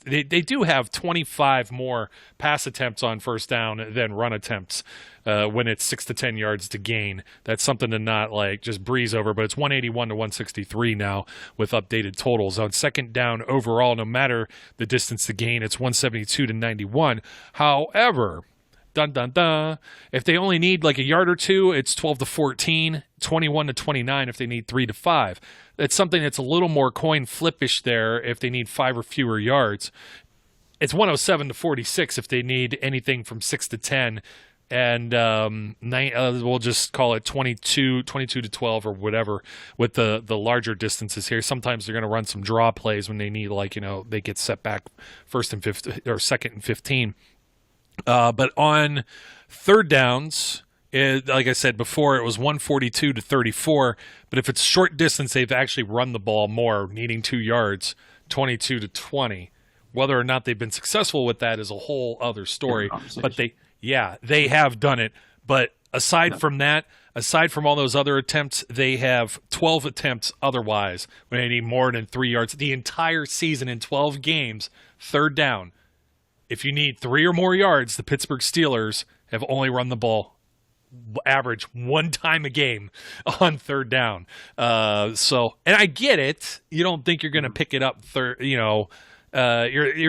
they do have 25 more pass attempts on first down than run attempts when it's 6 to 10 yards to gain. That's something to not just breeze over, but it's 181 to 163 now with updated totals. On second down overall, no matter the distance to gain, it's 172 to 91. However, dun dun dun, if they only need a yard or two, it's 12 to 14, 21 to 29 if they need 3 to 5. That's something that's a little more coin flippish there if they need 5 or fewer yards. It's 107 to 46 if they need anything from 6 to 10, and we'll just call it 22 to 12 or whatever with the larger distances here. Sometimes they're going to run some draw plays when they need they get set back 1st and 15 or 2nd and 15. But on third downs, like I said before, it was 142 to 34. But if it's short distance, they've actually run the ball more, needing 2 yards, 22 to 20. Whether or not they've been successful with that is a whole other story. But they have done it. But aside from that, aside from all those other attempts, they have 12 attempts otherwise when they need more than 3 yards. The entire season in 12 games, third down. If you need 3 or more yards, the Pittsburgh Steelers have only run the ball average 1 time a game on third down. And I get it. You don't think you're going to pick it up you're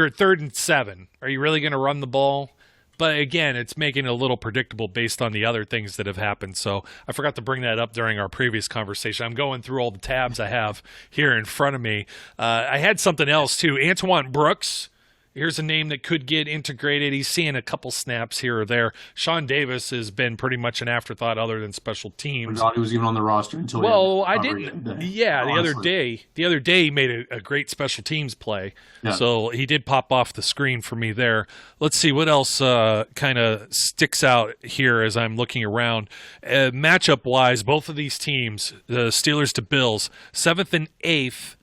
at 3rd and 7. Are you really going to run the ball? But again, it's making it a little predictable based on the other things that have happened. So I forgot to bring that up during our previous conversation. I'm going through all the tabs I have here in front of me. I had something else too. Antoine Brooks. Here's a name that could get integrated. He's seeing a couple snaps here or there. Sean Davis has been pretty much an afterthought other than special teams. I thought he was even on the roster until I didn't. Yeah, the other day he made a great special teams play. Yeah. So he did pop off the screen for me there. Let's see what else kind of sticks out here as I'm looking around. Matchup-wise, both of these teams, the Steelers to Bills, 7th and 8th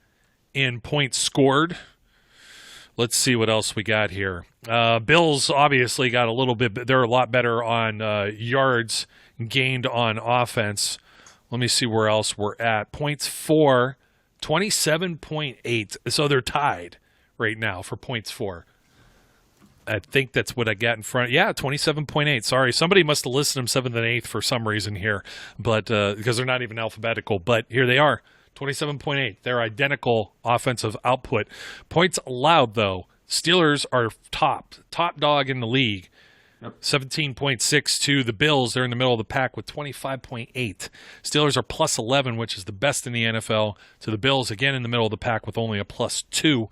in points scored. Let's see what else we got here. Bills obviously got a little bit. They're a lot better on yards gained on offense. Let me see where else we're at. Points for 27.8. So they're tied right now for points for. I think that's what I got in front. Yeah, 27.8. Sorry, somebody must have listed them 7th and 8th for some reason here, but because they're not even alphabetical. But here they are. 27.8. They're identical offensive output. Points allowed, though. Steelers are top dog in the league. Yep. 17.6 to the Bills. They're in the middle of the pack with 25.8. Steelers are plus 11, which is the best in the NFL. To the Bills, again in the middle of the pack with only a plus 2.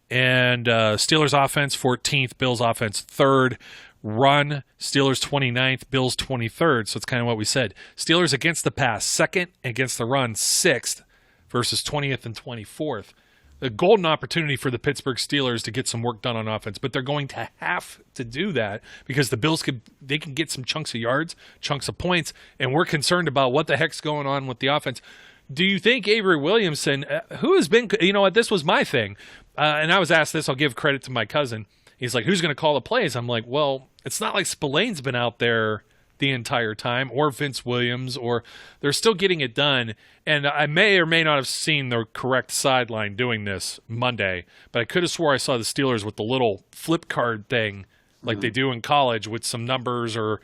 And Steelers offense 14th, Bills offense 3rd. Run, Steelers 29th, Bills 23rd. So it's kind of what we said. Steelers against the pass, 2nd, against the run, 6th, versus 20th and 24th. A golden opportunity for the Pittsburgh Steelers to get some work done on offense, but they're going to have to do that because the Bills can get some chunks of yards, chunks of points, and we're concerned about what the heck's going on with the offense. Do you think Avery Williamson, who has been, you know what, this was my thing, and I was asked this, I'll give credit to my cousin. He's like, who's going to call the plays? I'm like, well, it's not like Spillane's been out there the entire time, or Vince Williams, or they're still getting it done. And I may or may not have seen the correct sideline doing this Monday, but I could have swore I saw the Steelers with the little flip card thing like they do in college with some numbers or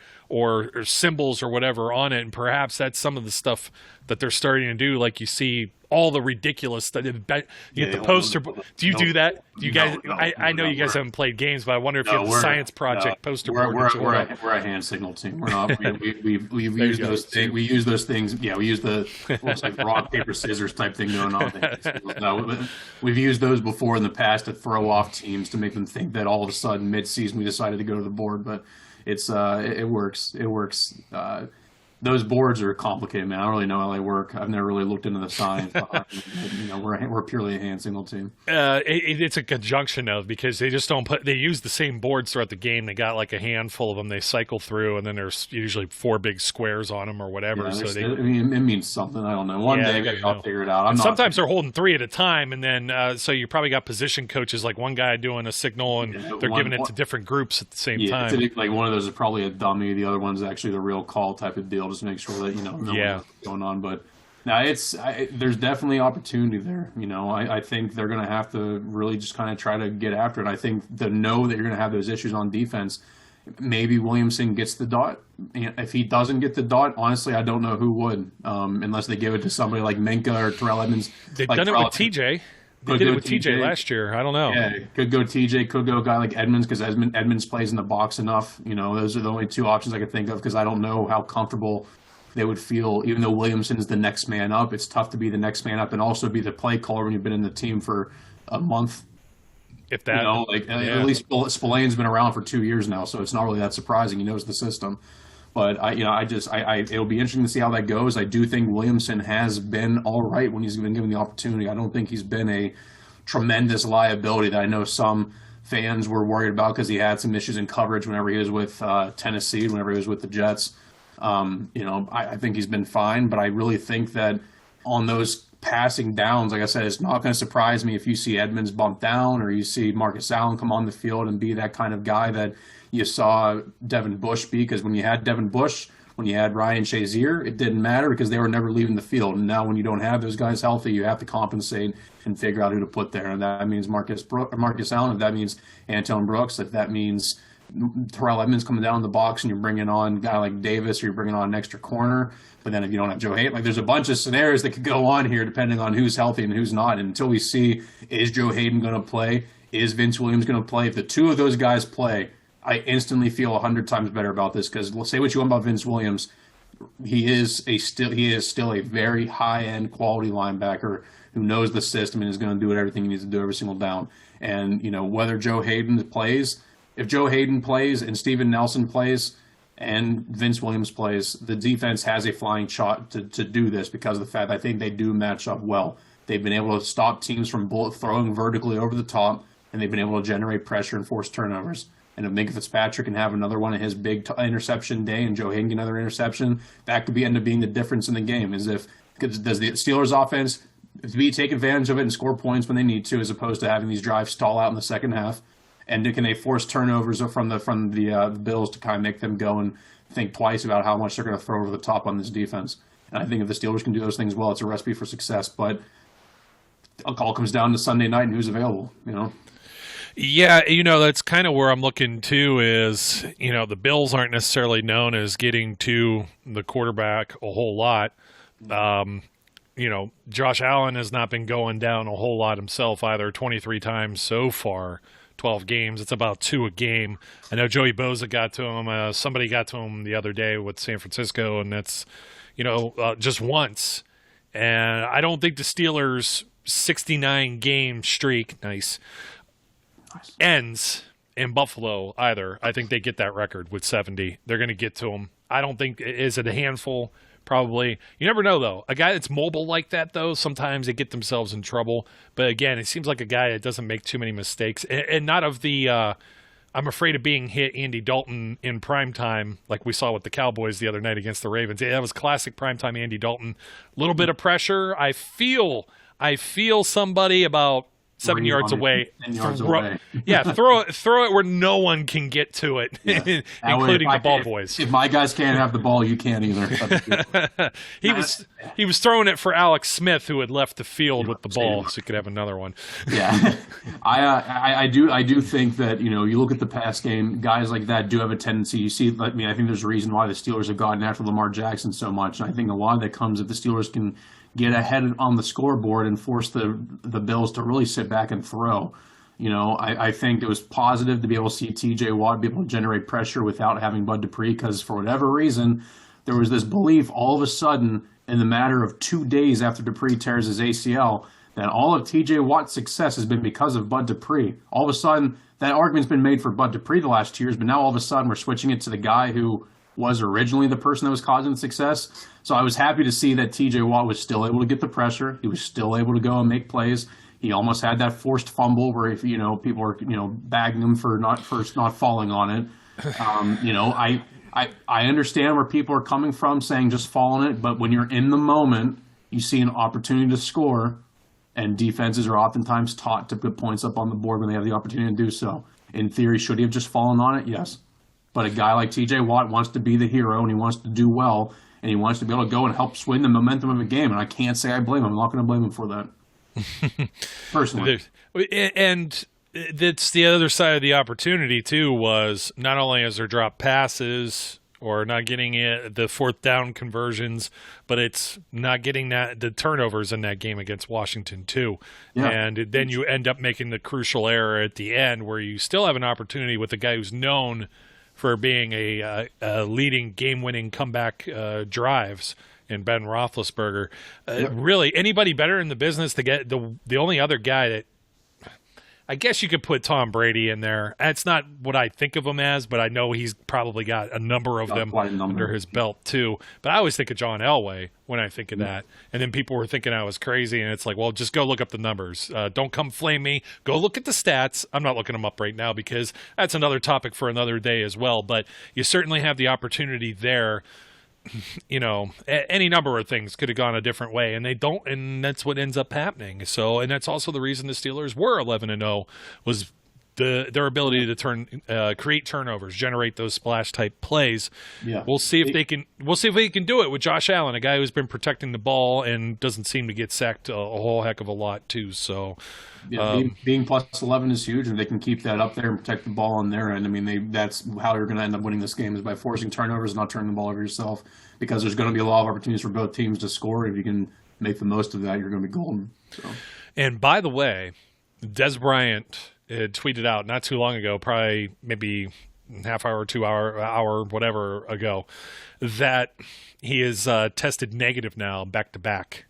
symbols or whatever on it. And perhaps that's some of the stuff that they're starting to do, like you see all the ridiculous stuff. You get the poster. Do you do that? Do you guys? I know you guys haven't played games, but I wonder if you have the science project poster board. We're a hand signal team. We're not. We've used those things. We use those things. Yeah, we use the looks like rock paper scissors type thing going on. No, we've used those before in the past to throw off teams to make them think that all of a sudden mid-season we decided to go to the board, but it works. It works. Those boards are complicated, man. I don't really know how they work. I've never really looked into the science behind them. We're purely a hand signal team. It's a conjunction of, because they just don't they use the same boards throughout the game. They got like a handful of them they cycle through, and then there's usually 4 big squares on them or whatever. Yeah, it means something. I don't know. One day I'll figure it out. Sometimes they're holding 3 at a time, and then so you probably got position coaches, like one guy doing a signal, and they're giving it to different groups at the same time. Like one of those is probably a dummy. The other one's actually the real call type of deal. Just make sure that what's going on. But now there's definitely opportunity there. I think they're going to have to really just kind of try to get after it. I think to know that you're going to have those issues on defense, maybe Williamson gets the dot. If he doesn't get the dot, honestly, I don't know who would, unless they give it to somebody like Minka or Terrell Edmonds. They've done it with TJ. They did it with TJ last year. I don't know. Yeah, could go TJ, could go a guy like Edmonds, because Edmonds plays in the box enough. Those are the only 2 options I could think of, because I don't know how comfortable they would feel, even though Williamson is the next man up. It's tough to be the next man up and also be the play caller when you've been in the team for a month. If that, at least Spillane's been around for 2 years now, so it's not really that surprising. He knows the system. But it'll be interesting to see how that goes. I do think Williamson has been all right when he's been given the opportunity. I don't think he's been a tremendous liability that I know some fans were worried about, because he had some issues in coverage whenever he was with Tennessee, whenever he was with the Jets. I think he's been fine, but I really think that on those passing downs, like I said, it's not going to surprise me if you see Edmonds bump down, or you see Marcus Allen come on the field and be that kind of guy that you saw Devin Bush be. Because when you had Devin Bush, when you had Ryan Shazier, it didn't matter because they were never leaving the field. And now when you don't have those guys healthy, you have to compensate and figure out who to put there. And that means Marcus Allen, if that means Anton Brooks, if that means Terrell Edmonds coming down in the box, and you're bringing on a guy like Davis, or you're bringing on an extra corner. But then if you don't have Joe Hayden, there's a bunch of scenarios that could go on here depending on who's healthy and who's not. And until we see, is Joe Hayden going to play? Is Vince Williams going to play? If the 2 of those guys play, I instantly feel 100 times better about this, because we'll say what you want about Vince Williams, he is still a very high-end quality linebacker who knows the system and is going to do everything he needs to do every single down. And whether Joe Hayden plays. If Joe Hayden plays and Steven Nelson plays and Vince Williams plays, the defense has a flying shot to do this, because of the fact I think they do match up well. They've been able to stop teams from throwing vertically over the top, and they've been able to generate pressure and force turnovers. And if Minka Fitzpatrick can have another one of his big interception day, and Joe Hayden get another interception, that could end up being the difference in the game. Does the Steelers offense take advantage of it and score points when they need to, as opposed to having these drives stall out in the second half? And can they force turnovers from the Bills to kind of make them go and think twice about how much they're going to throw over the top on this defense? And I think if the Steelers can do those things well, it's a recipe for success. But it all comes down to Sunday night and who's available. Yeah, that's kind of where I'm looking too. Is the Bills aren't necessarily known as getting to the quarterback a whole lot. Josh Allen has not been going down a whole lot himself either. 23 times so far. 12 games. It's about 2 a game. I know Joey Bosa got to him. Somebody got to him the other day with San Francisco, and that's, just once. And I don't think the Steelers' 69-game streak, nice, ends in Buffalo either. I think they get that record with 70. They're going to get to them. I don't think, is it a handful? Probably. You never know, though. A guy that's mobile like that, though, sometimes they get themselves in trouble. But again, it seems like a guy that doesn't make too many mistakes. And not of the, I'm afraid of being hit Andy Dalton in primetime, like we saw with the Cowboys the other night against the Ravens. That was classic primetime Andy Dalton. A little bit of pressure. I feel somebody about 7 yards away. 10 yards away. Yeah, throw it where no one can get to it, including the ball boys. If my guys can't have the ball, you can't either. He was throwing it for Alex Smith, who had left the field with the ball, so he could have another one. Yeah, I do think that, you know, you look at the pass game, guys like that do have a tendency. You see, I mean, I think there's a reason why the Steelers have gotten after Lamar Jackson so much, and I think a lot of that comes if the Steelers can get ahead on the scoreboard and force the Bills to really sit back and throw. You know, I think it was positive to be able to see T.J. Watt be able to generate pressure without having Bud Dupree, because for whatever reason, there was this belief all of a sudden in the matter of 2 days after Dupree tears his ACL that all of T.J. Watt's success has been because of Bud Dupree. All of a sudden, that argument's been made for Bud Dupree the last 2 years, but now all of a sudden we're switching it to the guy who was originally the person that was causing the success. So I was happy to see that T.J. Watt was still able to get the pressure. He was still able to go and make plays. He almost had that forced fumble where, if you know, people were, you know, bagging him for not falling on it. You know, I understand where people are coming from saying just fall on it, but when you're in the moment, you see an opportunity to score, and defenses are oftentimes taught to put points up on the board when they have the opportunity to do so. In theory, should he have just fallen on it? Yes. But a guy like T.J. Watt wants to be the hero, and he wants to do well, and he wants to be able to go and help swing the momentum of a game. And I can't say I blame him. I'm not going to blame him for that, personally. And that's the other side of the opportunity, too, was not only is there dropped passes or not getting the fourth down conversions, but it's not getting the turnovers in that game against Washington, too. Yeah. And then you end up making the crucial error at the end where you still have an opportunity with a guy who's known for being a leading game-winning comeback drives in Ben Roethlisberger. Really, anybody better in the business to get the only other guy that I guess you could put Tom Brady in there. That's not what I think of him as, but I know he's probably got a number of them under his belt too. But I always think of John Elway when I think of that. And then people were thinking I was crazy, and it's like, well, just go look up the numbers. Don't come flame me. Go look at the stats. I'm not looking them up right now because that's another topic for another day as well. But you certainly have the opportunity there. You know, any number of things could have gone a different way, and they don't, and that's what ends up happening. So, and that's also the reason the Steelers were 11-0 was their ability to create turnovers, generate those splash type plays. Yeah, we'll see if they can. We'll see if they can do it with Josh Allen, a guy who's been protecting the ball and doesn't seem to get sacked a whole heck of a lot too. So. Yeah, being plus 11 is huge, and they can keep that up there and protect the ball on their end. I mean, that's how you're going to end up winning this game, is by forcing turnovers and not turning the ball over yourself, because there's going to be a lot of opportunities for both teams to score. If you can make the most of that, you're going to be golden. So. And by the way, Des Bryant had tweeted out not too long ago, probably maybe half hour, 2 hour, whatever ago, that he is tested negative now back-to-back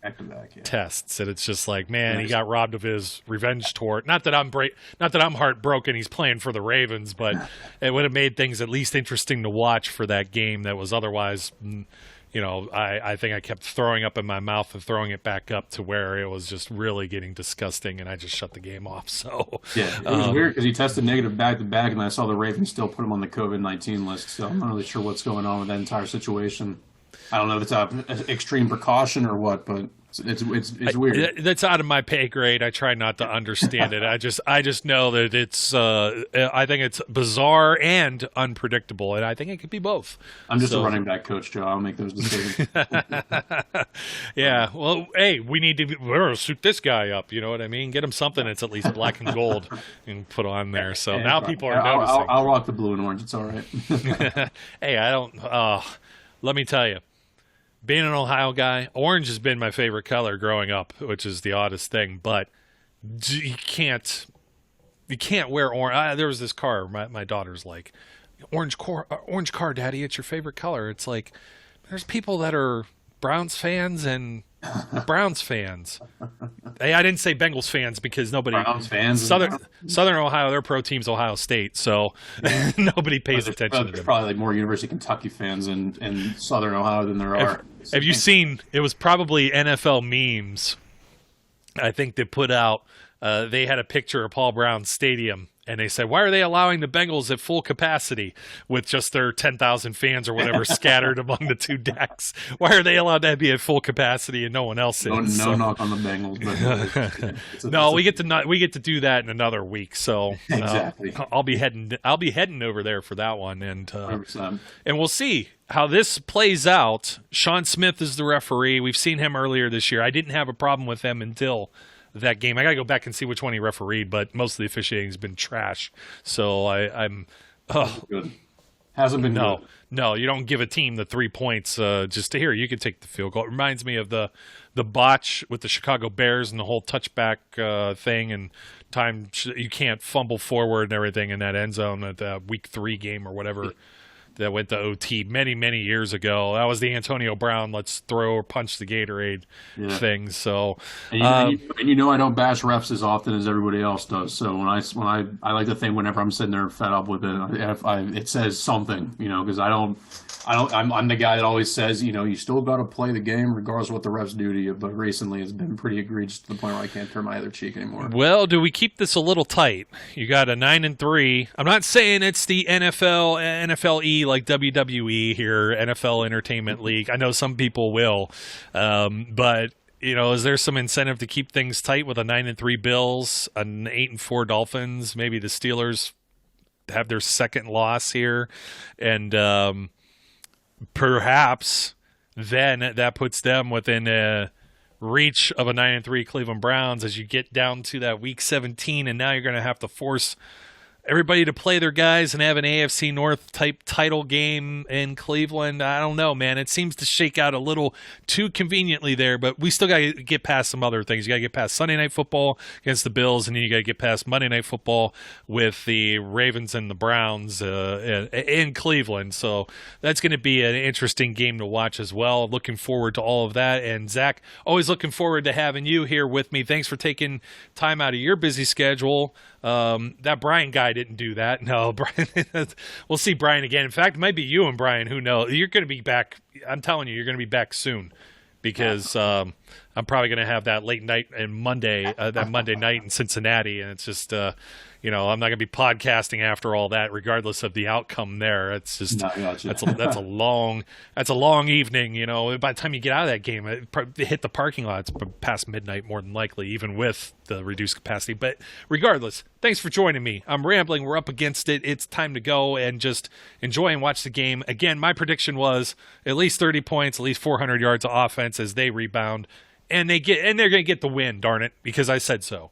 tests, and it's just like, man, he got robbed of his revenge tour. Not that I'm heartbroken he's playing for the Ravens, but it would have made things at least interesting to watch for that game that was otherwise, you know, I think I kept throwing up in my mouth and throwing it back up to where it was just really getting disgusting, and I just shut the game off. So yeah, it was weird because he tested negative back-to-back, and I saw the Ravens still put him on the COVID-19 list. So I'm not really sure what's going on with that entire situation. I don't know if it's an extreme precaution or what, but it's weird. That's out of my pay grade. I try not to understand it. I just know that it's. I think it's bizarre and unpredictable, and I think it could be both. I'm just a running back coach, Joe. I'll make those decisions. Yeah. Well, hey, we're gonna suit this guy up. You know what I mean? Get him something that's at least black and gold and put on there. So now people are noticing. I'll rock the blue and orange. It's all right. Hey, I don't. Let me tell you. Being an Ohio guy, orange has been my favorite color growing up, which is the oddest thing. But you can't wear orange. There was this car. My daughter's like, orange car, Daddy. It's your favorite color. It's like there's people that are Browns fans and Browns fans. Hey, I didn't say Bengals fans because nobody. Browns fans. Southern Ohio, their pro team's Ohio State, so nobody pays attention to them. There's probably like more University of Kentucky fans in Southern Ohio than there are. Have you seen? It was probably NFL memes. I think they put out. They had a picture of Paul Brown's stadium. And they said, why are they allowing the Bengals at full capacity with just their 10,000 fans or whatever scattered among the two decks? Why are they allowed to be at full capacity and no one else is? No knock on the Bengals, but we get to do that in another week. So exactly, I'll be heading over there for that one, and 100%. And we'll see how this plays out. Sean Smith is the referee. We've seen him earlier this year. I didn't have a problem with him until that game. I got to go back and see which one he refereed, but most of the officiating has been trash. So I'm good. Hasn't been good. No, you don't give a team the 3 points just to hear. You can take the field goal. It reminds me of the botch with the Chicago Bears and the whole touchback thing and time you can't fumble forward and everything in that end zone at the week 3 game or whatever. That went to OT many, many years ago. That was the Antonio Brown let's throw or punch the Gatorade thing. So, and you know I don't bash refs as often as everybody else does. So when I like to think whenever I'm sitting there fed up with it, it says something, because I'm the guy that always says, you still got to play the game regardless of what the refs do to you. But recently it's been pretty egregious to the point where I can't turn my other cheek anymore. Well, do we keep this a little tight? You got a 9-3. I'm not saying it's the NFLE like WWE here, NFL Entertainment League. I know some people will, but is there some incentive to keep things tight with a 9-3 Bills, an 8-4 Dolphins? Maybe the Steelers have their second loss here, and perhaps then that puts them within reach of a 9-3 Cleveland Browns as you get down to that week 17, and now you're going to have to force everybody to play their guys and have an AFC North type title game in Cleveland. I don't know, man. It seems to shake out a little too conveniently there, but we still got to get past some other things. You got to get past Sunday Night Football against the Bills, and then you got to get past Monday Night Football with the Ravens and the Browns in Cleveland. So that's going to be an interesting game to watch as well. Looking forward to all of that. And Zach, always looking forward to having you here with me. Thanks for taking time out of your busy schedule. That Brian guy didn't do that. No, Brian. We'll see Brian again. In fact, it might be you and Brian. Who knows? You're going to be back. I'm telling you, you're going to be back soon because I'm probably going to have that late night and that Monday night in Cincinnati, and it's just I'm not going to be podcasting after all that, regardless of the outcome there. It's just that's a long evening. By the time you get out of that game, it hit the parking lot. It's past midnight more than likely, even with the reduced capacity. But regardless, thanks for joining me. I'm rambling. We're up against it. It's time to go and just enjoy and watch the game. Again, my prediction was at least 30 points, at least 400 yards of offense as they rebound, and they're going to get the win. Darn it, because I said so.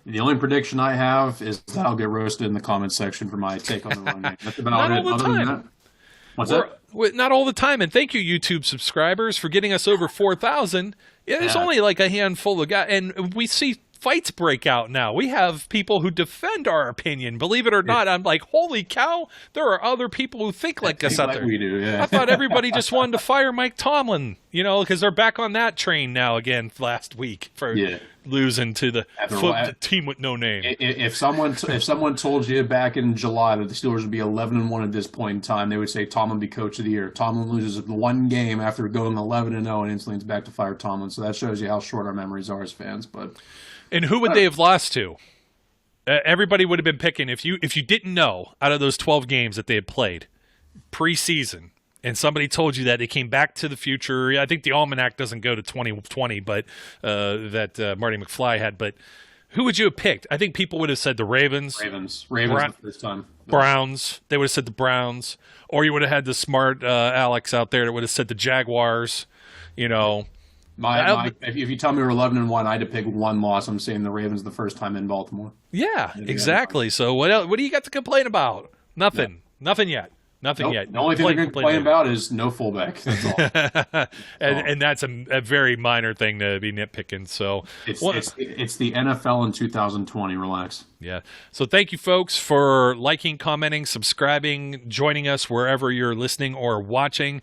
The only prediction I have is that I'll get roasted in the comments section for my take on the run game. That's about Not it. all the time. What's that? Not all the time. And thank you, YouTube subscribers, for getting us over 4,000. Yeah, there's only like a handful of guys. And we see fights break out now. We have people who defend our opinion. Believe it or not, I'm like, holy cow, there are other people who think like us out there. We do, yeah. I thought everybody just wanted to fire Mike Tomlin, because they're back on that train now again last week for losing to the team with no name. If someone told you back in July that the Steelers would be 11-1 at this point in time, they would say Tomlin be coach of the year. Tomlin loses one game after going 11-0 and instantly is back to fire Tomlin. So that shows you how short our memories are as fans. And who would they have lost to? Everybody would have been picking, if you didn't know, out of those 12 games that they had played preseason, and somebody told you that they came back to the future. I think the almanac doesn't go to 2020, but that Marty McFly had. But who would you have picked? I think people would have said the Ravens. Ravens the first time. Browns. They would have said the Browns. Or you would have had the smart Alex out there that would have said the Jaguars. If you tell me we're 11-1, I'd have picked one loss. I'm saying the Ravens the first time in Baltimore. Yeah, exactly. So what else, what do you got to complain about? Nothing. Yeah. Nothing yet. Nothing yet. The only thing they're going to complain about is no fullback. That's all. and that's a very minor thing to be nitpicking. So it's the NFL in 2020. Relax. Yeah. So thank you, folks, for liking, commenting, subscribing, joining us wherever you're listening or watching.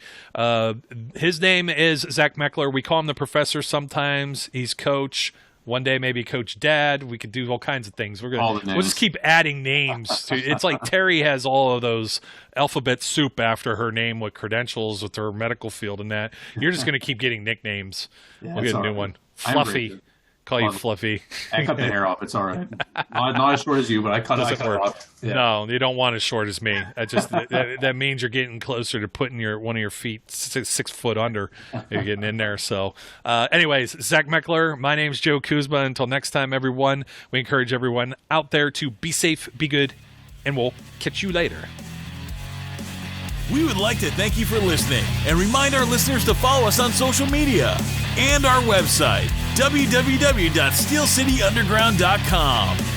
His name is Zach Metkler. We call him the professor sometimes. He's coach. One day, maybe Coach Dad. We could do all kinds of things. We'll just keep adding names. It's like Terry has all of those alphabet soup after her name with credentials with her medical field and that. You're just going to keep getting nicknames. We'll get a new one. Fluffy. Call you Fluffy. I cut the hair off. It's all right. Not as short as you, but I cut it off. Yeah. No, you don't want as short as me. That means you're getting closer to putting one of your feet 6 foot under. You're getting in there. So, anyways, Zach Metkler. My name's Joe Kuzma. Until next time, everyone. We encourage everyone out there to be safe, be good, and we'll catch you later. We would like to thank you for listening and remind our listeners to follow us on social media and our website, www.steelcityunderground.com.